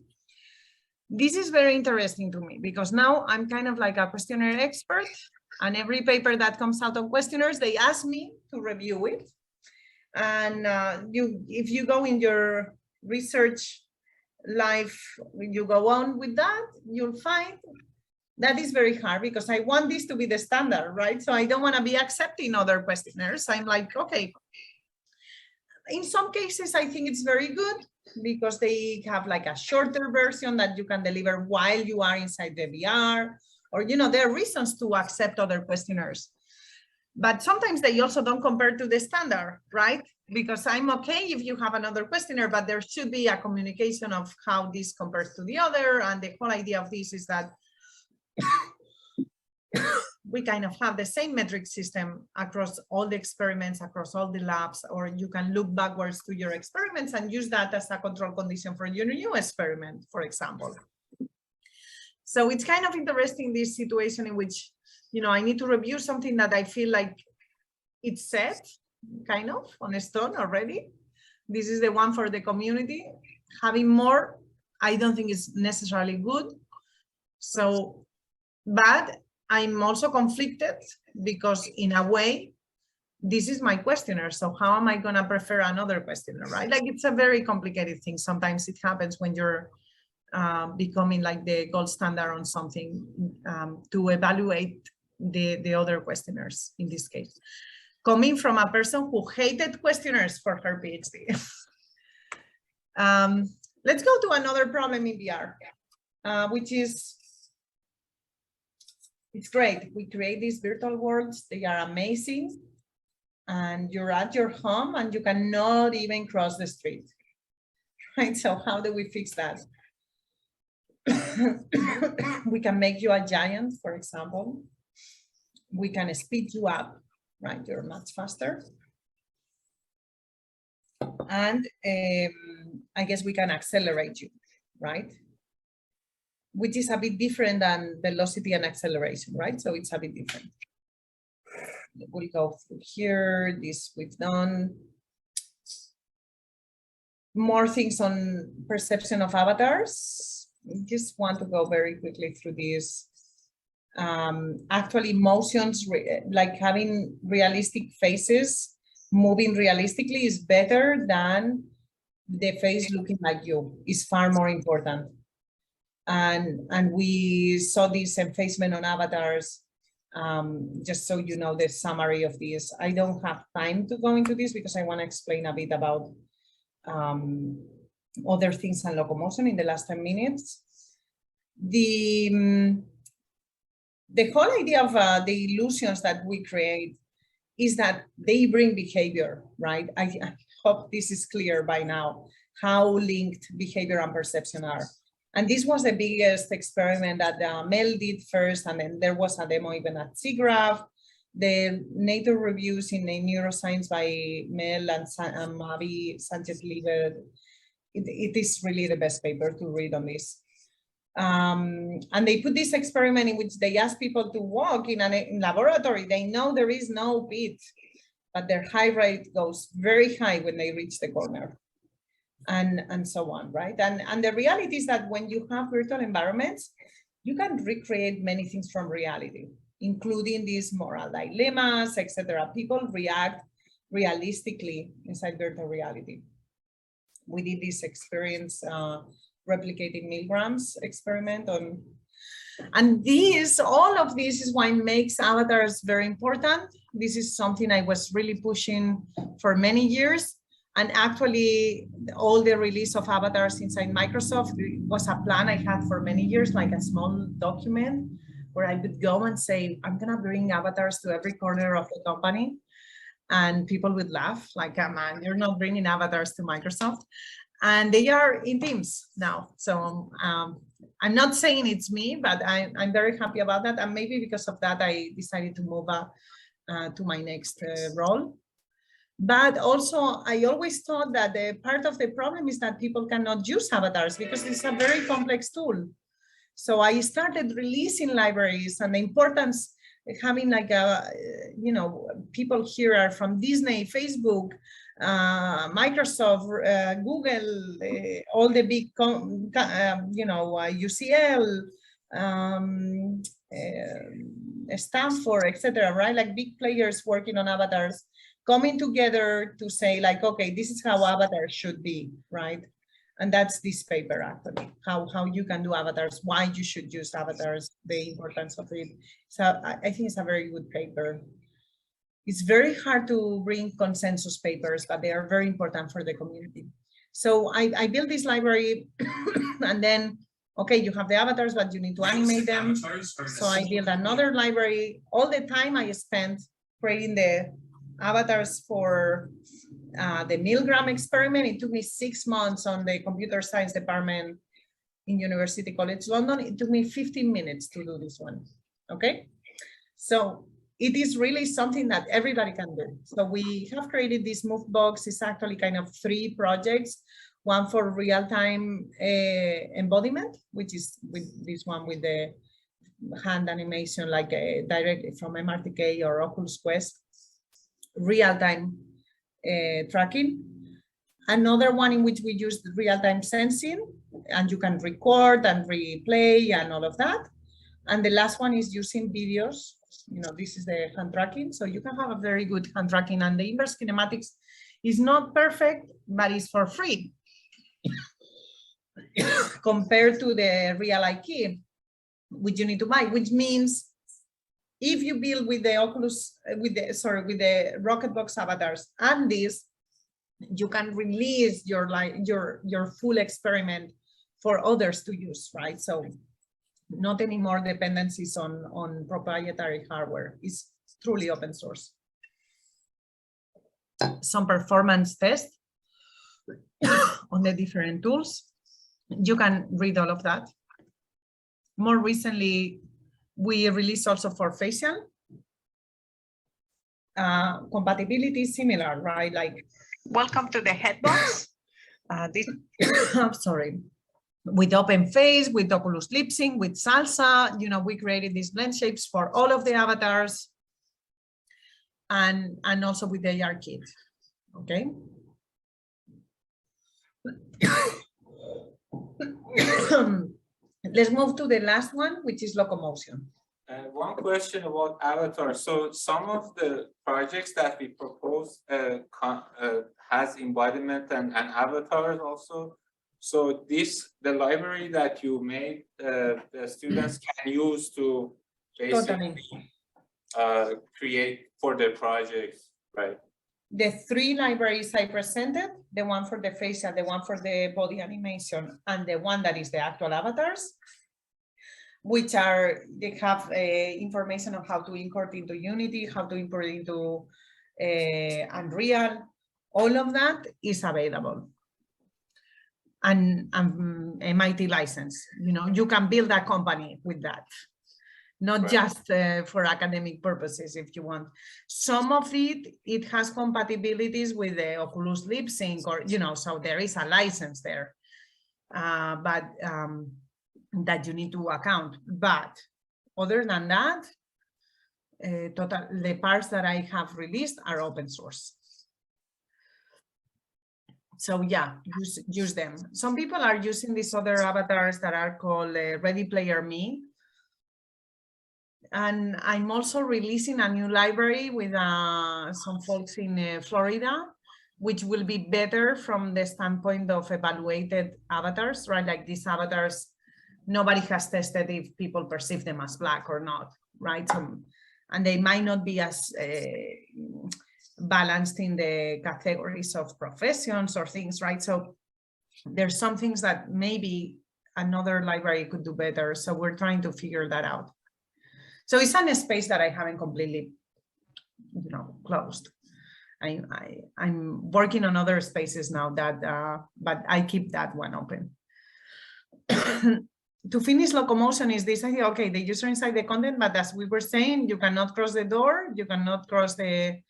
This is very interesting to me because now I'm kind of like a questionnaire expert, and every paper that comes out of questionnaires, they ask me to review it. And if you go in your research life, you go on with that, you'll find that is very hard because I want this to be the standard, right? So I don't want to be accepting other questionnaires. I'm like, okay. In some cases, I think it's very good because they have like a shorter version that you can deliver while you are inside the VR, or, you know, there are reasons to accept other questionnaires. But sometimes they also don't compare to the standard, right? Because I'm okay if you have another questionnaire, but there should be a communication of how this compares to the other. And the whole idea of this is that we kind of have the same metric system across all the experiments, across all the labs, or you can look backwards to your experiments and use that as a control condition for your new experiment, for example. So it's kind of interesting, this situation in which, you know, I need to review something that I feel like it's set kind of on a stone already. This is the one for the community. Having more, I don't think is necessarily good. So, but I'm also conflicted because in a way, this is my questionnaire. So how am I going to prefer another questionnaire, right? Like it's a very complicated thing. Sometimes it happens when you're becoming like the gold standard on something to evaluate the other questionnaires in this case. Coming from a person who hated questionnaires for her PhD. Let's go to another problem in VR, which is, it's great. We create these virtual worlds. They are amazing. And you're at your home and you cannot even cross the street, right? So how do we fix that? We can make you a giant, for example. We can speed you up, right? You're much faster. And I guess we can accelerate you, right? Which is a bit different than velocity and acceleration, right? So it's a bit different. We'll go through here, this we've done. More things on perception of avatars. Just want to go very quickly through this. Actually, motions, like having realistic faces, moving realistically is better than the face looking like you, is far more important. And we saw this effacement on avatars, just so you know the summary of this. I don't have time to go into this because I want to explain a bit about other things and locomotion in the last 10 minutes. The whole idea of the illusions that we create is that they bring behavior, right? I hope this is clear by now, how linked behavior and perception are. And this was the biggest experiment that Mel did first, and then there was a demo even at SIGGRAPH. The Nature reviews in the neuroscience by Mel and Mavi Sanchez-Liber, it is really the best paper to read on this. And they put this experiment in which they ask people to walk in a laboratory. They know there is no pit, but their heart rate goes very high when they reach the corner. And so on, right? And the reality is that when you have virtual environments, you can recreate many things from reality including these moral dilemmas, etc. People react realistically inside virtual reality. We did this experience, replicating milligrams experiment on, and all of this is why makes avatars very important. This is something I was really pushing for many years. And actually, all the release of avatars inside Microsoft was a plan I had for many years, like a small document where I would go and say, I'm gonna bring avatars to every corner of the company. And people would laugh, like, oh, man, you're not bringing avatars to Microsoft. And they are in Teams now. So I'm not saying it's me, but I'm very happy about that. And maybe because of that, I decided to move to my next role. But also, I always thought that the part of the problem is that people cannot use avatars because it's a very complex tool. So I started releasing libraries, and the importance of having like a, people here are from Disney, Facebook, Microsoft, Google, all the big, UCL, Stanford, etc. Right? Like big players working on avatars, coming together to say like, okay, this is how avatars should be, right? And that's this paper actually, how you can do avatars, why you should use avatars, the importance of it. So I think it's a very good paper. It's very hard to bring consensus papers, but they are very important for the community. So I built this library and then, okay, you have the avatars, but you need to animate them. So I built another library. All the time I spent creating the avatars for the Milgram experiment. It took me 6 months on the computer science department in University College London. It took me 15 minutes to do this one. Okay, so it is really something that everybody can do. So we have created this move box. It's actually kind of 3 projects. One for real-time embodiment, which is with this one with the hand animation, like directly from MRTK or Oculus Quest, real-time tracking. Another one in which we use real-time sensing, and you can record and replay and all of that. And the last one is using videos. This is the hand tracking. So you can have a very good hand tracking, and the inverse kinematics is not perfect, but it's for free compared to the real IK, which you need to buy, which means if you build with the Oculus, with the Rocketbox avatars and this, you can release your full experiment for others to use, right? So not anymore dependencies on proprietary hardware. It's truly open source. Some performance tests on the different tools. You can read all of that. More recently, we released also for facial. Compatibility is similar, right? Like, Welcome to the headbox. I'm sorry. With OpenFace, with Oculus Lip Sync, with Salsa, we created these blend shapes for all of the avatars, and also with the AR kit. Okay. Let's move to the last one, which is locomotion. One question about avatars. So some of the projects that we propose has embodiment and avatars also. So the library that you made, the students can use to basically create for their projects, right? The 3 libraries I presented, the one for the facial, the one for the body animation, and the one that is the actual avatars, which they have information on how to import into Unity, how to import into Unreal. All of that is available. And MIT license, you can build a company with that, not right. Just for academic purposes if you want. Some of it has compatibilities with the Oculus Lip Sync, or, so there is a license there, but that you need to account. But other than that, the parts that I have released are open source. So yeah, use them. Some people are using these other avatars that are called Ready Player Me. And I'm also releasing a new library with some folks in Florida, which will be better from the standpoint of evaluated avatars, right? Like these avatars, nobody has tested if people perceive them as Black or not, right? And they might not be as balanced in the categories of professions or things, right? So there's some things that maybe another library could do better. So we're trying to figure that out. So it's a space that I haven't completely, closed. I'm working on other spaces now that, but I keep that one open. To finish locomotion is this idea, okay, the user inside the content, but as we were saying, you cannot cross the door, you cannot cross the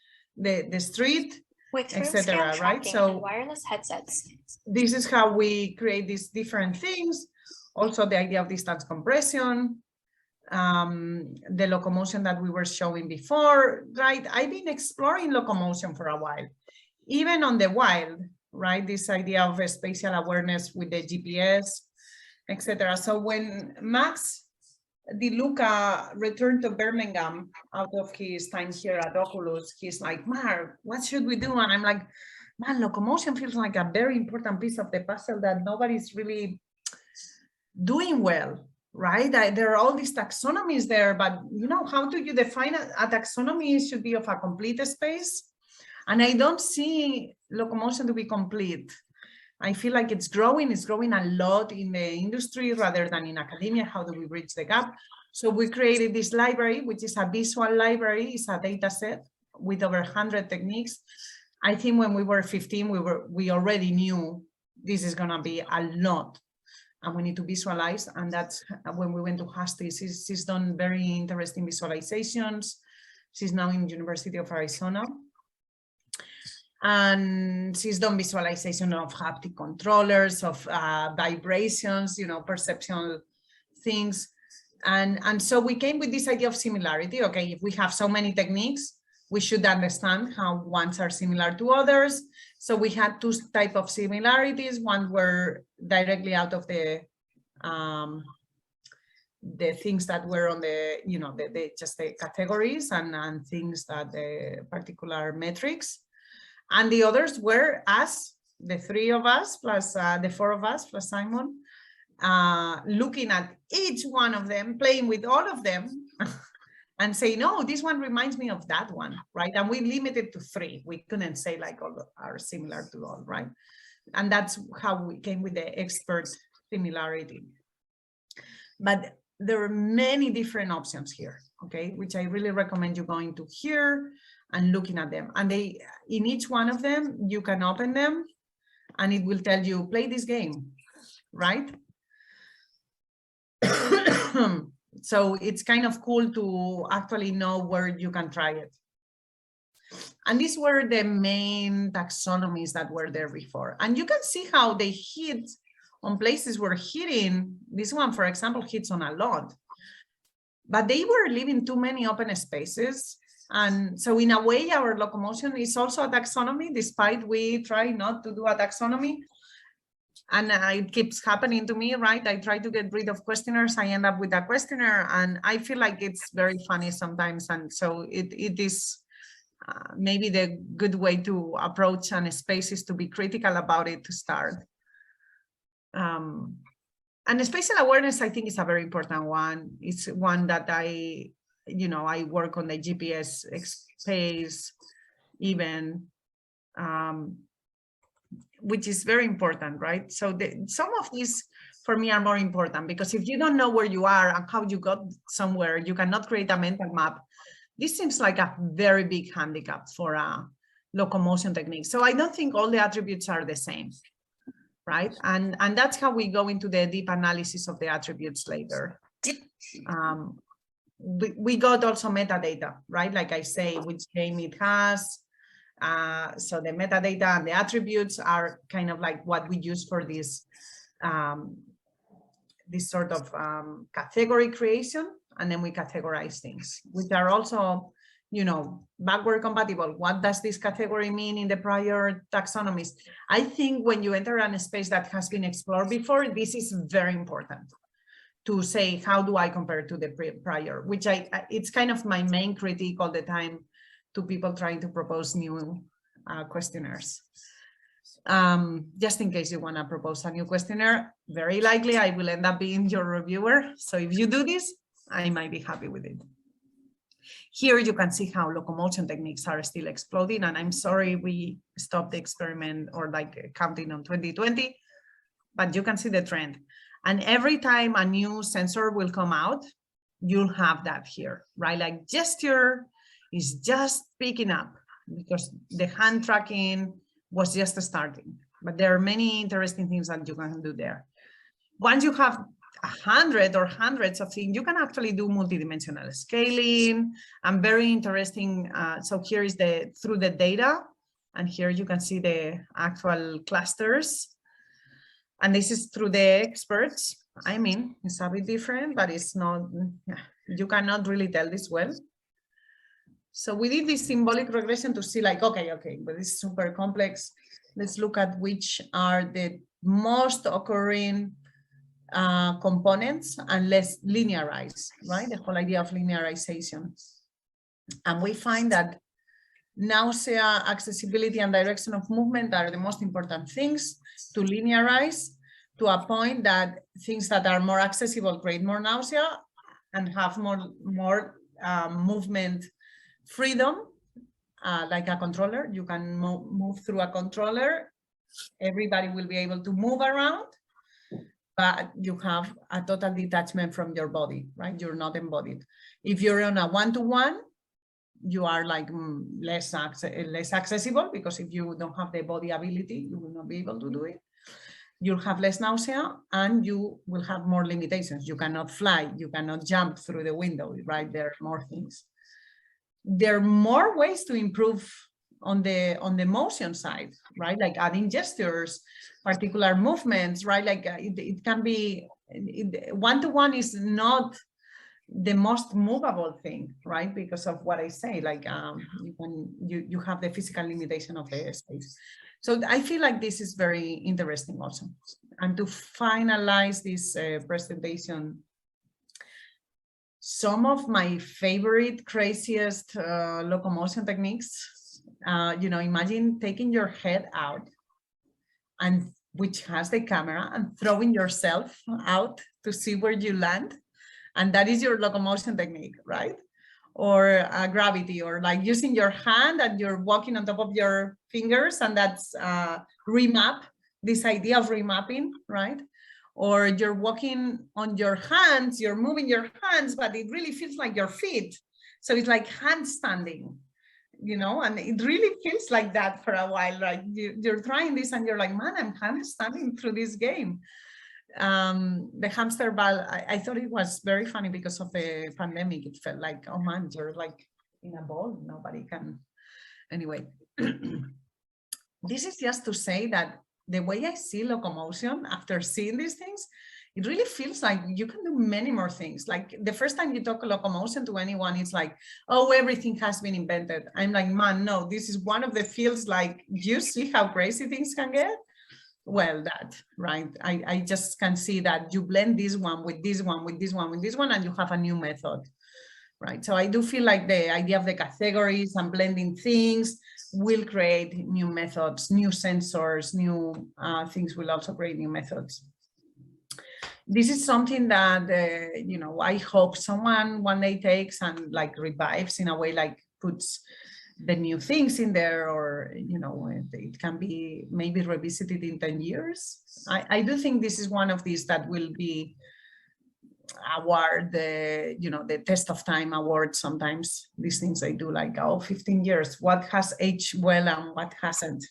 street, etc. Right? So wireless headsets. This is how we create these different things. Also the idea of distance compression, the locomotion that we were showing before, right? I've been exploring locomotion for a while, even on the wild, right? This idea of a spatial awareness with the GPS, etc. So when Max Di Luca returned to Birmingham out of his time here at Oculus, he's like, Mark, what should we do? And I'm like, man, locomotion feels like a very important piece of the puzzle that nobody's really doing well, right? There are all these taxonomies there, but how do you define a taxonomy? It should be of a complete space. And I don't see locomotion to be complete. I feel like it's growing a lot in the industry rather than in academia. How do we bridge the gap? So we created this library, which is a visual library. It's a data set with over 100 techniques. I think when we were 15, we already knew this is gonna be a lot and we need to visualize. And that's when we went to Husty. She's done very interesting visualizations. She's now in University of Arizona. And she's done visualization of haptic controllers, of vibrations, perceptual things. And so we came with this idea of similarity. Okay, if we have so many techniques, we should understand how ones are similar to others. So we had two types of similarities. One were directly out of the things that were on the, just the categories and things that the particular metrics. And the others were us, the three of us, plus the four of us, plus Simon, looking at each one of them, playing with all of them, and say, no, this one reminds me of that one, right? And we limited to three. We couldn't say like all are similar to all, right? And that's how we came with the expert similarity. But there are many different options here, okay? Which I really recommend you going to here and looking at them. And in each one of them, you can open them and it will tell you, play this game, right? So it's kind of cool to actually know where you can try it. And these were the main taxonomies that were there before. And you can see how they hit on places where hitting, this one, for example, hits on a lot. But they were leaving too many open spaces. And so in a way, our locomotion is also a taxonomy, despite we try not to do a taxonomy. And it keeps happening to me, right? I try to get rid of questionnaires. I end up with a questionnaire and I feel like it's very funny sometimes. And so it is maybe the good way to approach a space is to be critical about it to start. And spatial awareness, I think, is a very important one. It's one that I work on the GPS space even, which is very important, right? So some of these for me are more important because if you don't know where you are and how you got somewhere, you cannot create a mental map. This seems like a very big handicap for a locomotion technique. So I don't think all the attributes are the same, right? And that's how we go into the deep analysis of the attributes later. We got also metadata, right? Like I say, which game it has. So the metadata and the attributes are kind of like what we use for this, this sort of category creation. And then we categorize things, which are also, backward compatible. What does this category mean in the prior taxonomies? I think when you enter a space that has been explored before, this is very important to say, how do I compare to the prior, which it's kind of my main critique all the time to people trying to propose new questionnaires. Just in case you want to propose a new questionnaire, very likely I will end up being your reviewer. So if you do this, I might be happy with it. Here you can see how locomotion techniques are still exploding. And I'm sorry we stopped the experiment or like counting on 2020, but you can see the trend. And every time a new sensor will come out, you'll have that here, right? Like gesture is just picking up because the hand tracking was just starting. But there are many interesting things that you can do there. Once you have 100 or hundreds of things, you can actually do multidimensional scaling and very interesting. So here is through the data, and here you can see the actual clusters. And this is through the experts. I mean, it's a bit different, but it's not, you cannot really tell this well. So we did this symbolic regression to see like, okay, but it's super complex. Let's look at which are the most occurring components and let's linearize, right? The whole idea of linearization. And we find that nausea, accessibility, and direction of movement are the most important things to linearize to a point that things that are more accessible create more nausea and have more movement freedom, like a controller. You can move through a controller. Everybody will be able to move around, but you have a total detachment from your body, right? You're not embodied. If you're on a one-to-one, you are like less accessible because if you don't have the body ability, you will not be able to do it. You'll have less nausea and you will have more limitations. You cannot fly, you cannot jump through the window, right? There are more things. There are more ways to improve on the motion side, right? Like adding gestures, particular movements, right? Like it can be, one-to-one is not the most movable thing, right? Because of what I say, like you have the physical limitation of the space. So I feel like this is very interesting also. And to finalize this presentation, some of my favorite, craziest locomotion techniques, imagine taking your head out and which has the camera and throwing yourself out to see where you land. And that is your locomotion technique, right? Or gravity, or like using your hand and you're walking on top of your fingers, and that's remap, this idea of remapping, right? Or you're walking on your hands, you're moving your hands, but it really feels like your feet. So it's like handstanding, and it really feels like that for a while, right? You're trying this and you're like, man, I'm handstanding through this game. The hamster ball, I thought it was very funny because of the pandemic. It felt like, oh man, you're like in a ball, nobody can. Anyway, this is just to say that the way I see locomotion after seeing these things, it really feels like you can do many more things. Like the first time you talk locomotion to anyone, it's like, oh, everything has been invented. I'm like, man, no, this is one of the fields, like, you see how crazy things can get? Well, that, right? I just can see that you blend this one with this one, with this one, with this one, and you have a new method, right? So I do feel like the idea of the categories and blending things will create new methods, new sensors, new things will also create new methods. This is something that, I hope someone one day takes and like revives in a way, like puts the new things in there, or, it can be maybe revisited in 10 years. I do think this is one of these that will be award, the test of time award. Sometimes these things I do like, 15 years, what has aged well and what hasn't.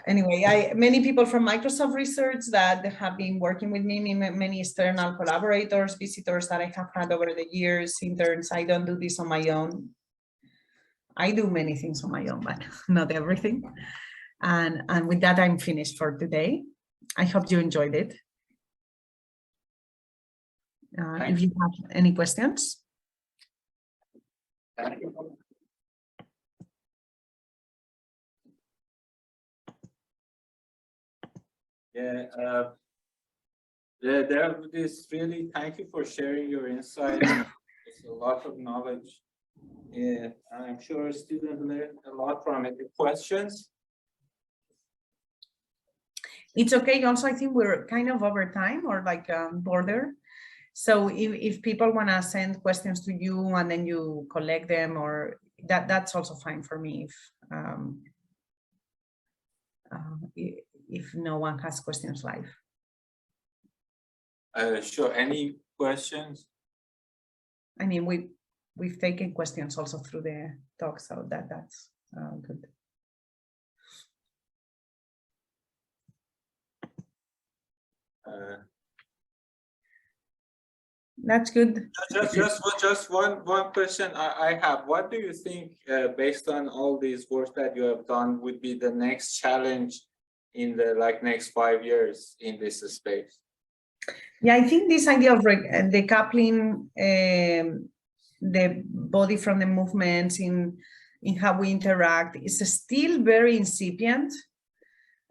Anyway, many people from Microsoft Research that have been working with me, many external collaborators, visitors that I have had over the years, interns. I don't do this on my own. I do many things on my own, but not everything. And with that, I'm finished for today. I hope you enjoyed it. If you have any questions. Yeah, There is really, thank you for sharing your insight. It's a lot of knowledge. Yeah, I'm sure students learn a lot from it. Questions? It's okay. Also, I think we're kind of over time or like border. So if people want to send questions to you and then you collect them, or that's also fine for me if no one has questions live. Sure. Any questions? I mean, we've taken questions also through the talk, so that's good. That's good. Just one question I have. What do you think, based on all these work that you have done, would be the next challenge in the next 5 years in this space? Yeah, I think this idea of decoupling the body from the movements in how we interact is still very incipient,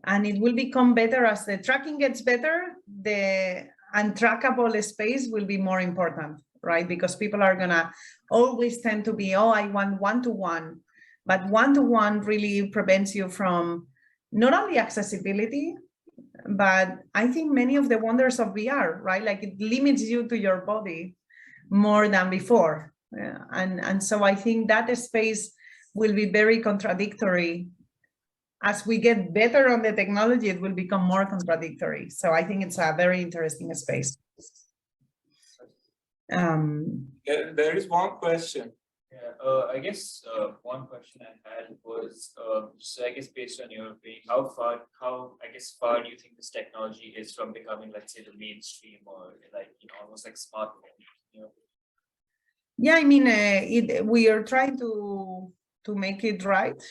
and it will become better as the tracking gets better. The untrackable space will be more important, right? Because people are gonna always tend to be, oh, I want one-to-one, but one-to-one really prevents you from not only accessibility, but I think many of the wonders of VR, right? Like it limits you to your body more than before. And so I think that space will be very contradictory. As we get better on the technology, it will become more contradictory. So I think it's a very interesting space. There is one question. Yeah, I guess one question I had was, so I guess based on your opinion, how far do you think this technology is from becoming, let's say, the mainstream, or almost like smartphone? Yeah, I mean, we are trying to make it right.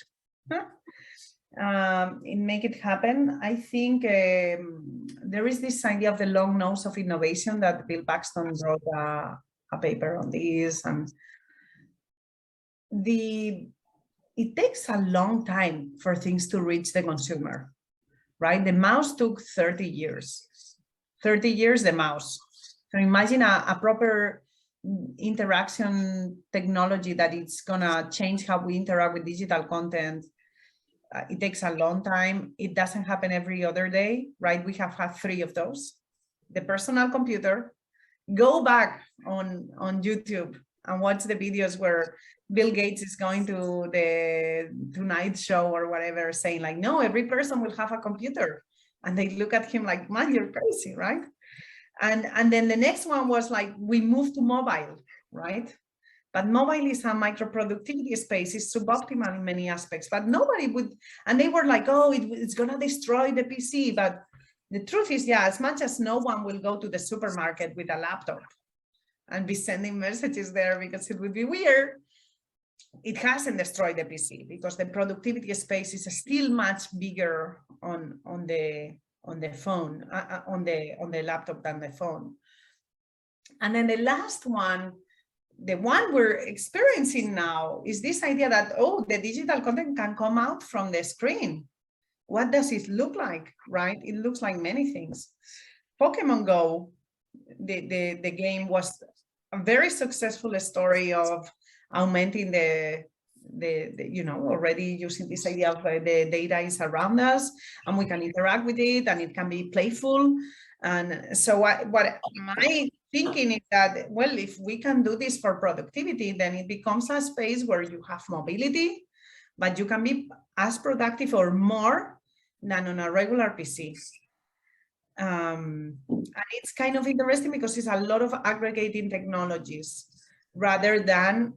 And make it happen. I think there is this idea of the long nose of innovation that Bill Paxton wrote a paper on this, and it takes a long time for things to reach the consumer, right? The mouse took 30 years. 30 years, the mouse. So imagine a proper interaction technology that it's gonna change how we interact with digital content. It takes a long time. It doesn't happen every other day, right? We have had 3 of those. The personal computer. Go back on YouTube and watch the videos where Bill Gates is going to the Tonight Show or whatever, saying like, no, every person will have a computer. And they look at him like, man, you're crazy, right? And then the next one was like, we moved to mobile, right? But mobile is a micro productivity space. It's suboptimal in many aspects, but nobody would, and they were like, oh, it's gonna destroy the PC. But the truth is, yeah, as much as no one will go to the supermarket with a laptop and be sending messages there because it would be weird, it hasn't destroyed the PC because the productivity space is still much bigger on the phone, on the laptop than the phone. And then the last one, the one we're experiencing now, is this idea that, oh, the digital content can come out from the screen. What does it look like, right? It looks like many things. Pokemon Go, the game, was a very successful story of augmenting the already using this idea of the data is around us and we can interact with it and it can be playful. And so what my thinking is that, well, if we can do this for productivity, then it becomes a space where you have mobility, but you can be as productive or more than on a regular PC. And it's kind of interesting because it's a lot of aggregating technologies rather than,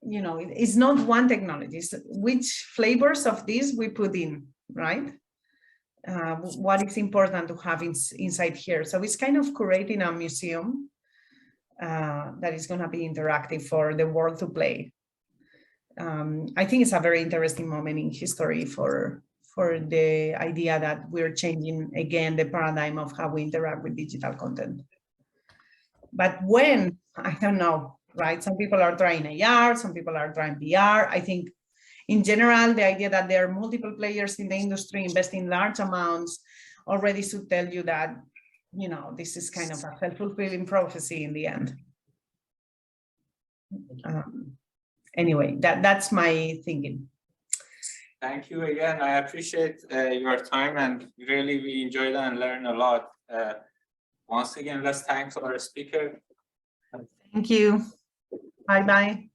it's not one technology. It's which flavors of this we put in, right? What is important to have inside here. So it's kind of curating a museum that is going to be interactive for the world to play. I think it's a very interesting moment in history for the idea that we're changing again the paradigm of how we interact with digital content. But when, I don't know, right? Some people are trying AR, some people are trying VR. I think in general, the idea that there are multiple players in the industry investing large amounts already should tell you that, you know, this is kind of a self-fulfilling prophecy in the end. Anyway, that's my thinking. Thank you again. I appreciate your time, and really we enjoyed and learned a lot. Once again, let's thank our speaker. Thank you. Bye-bye.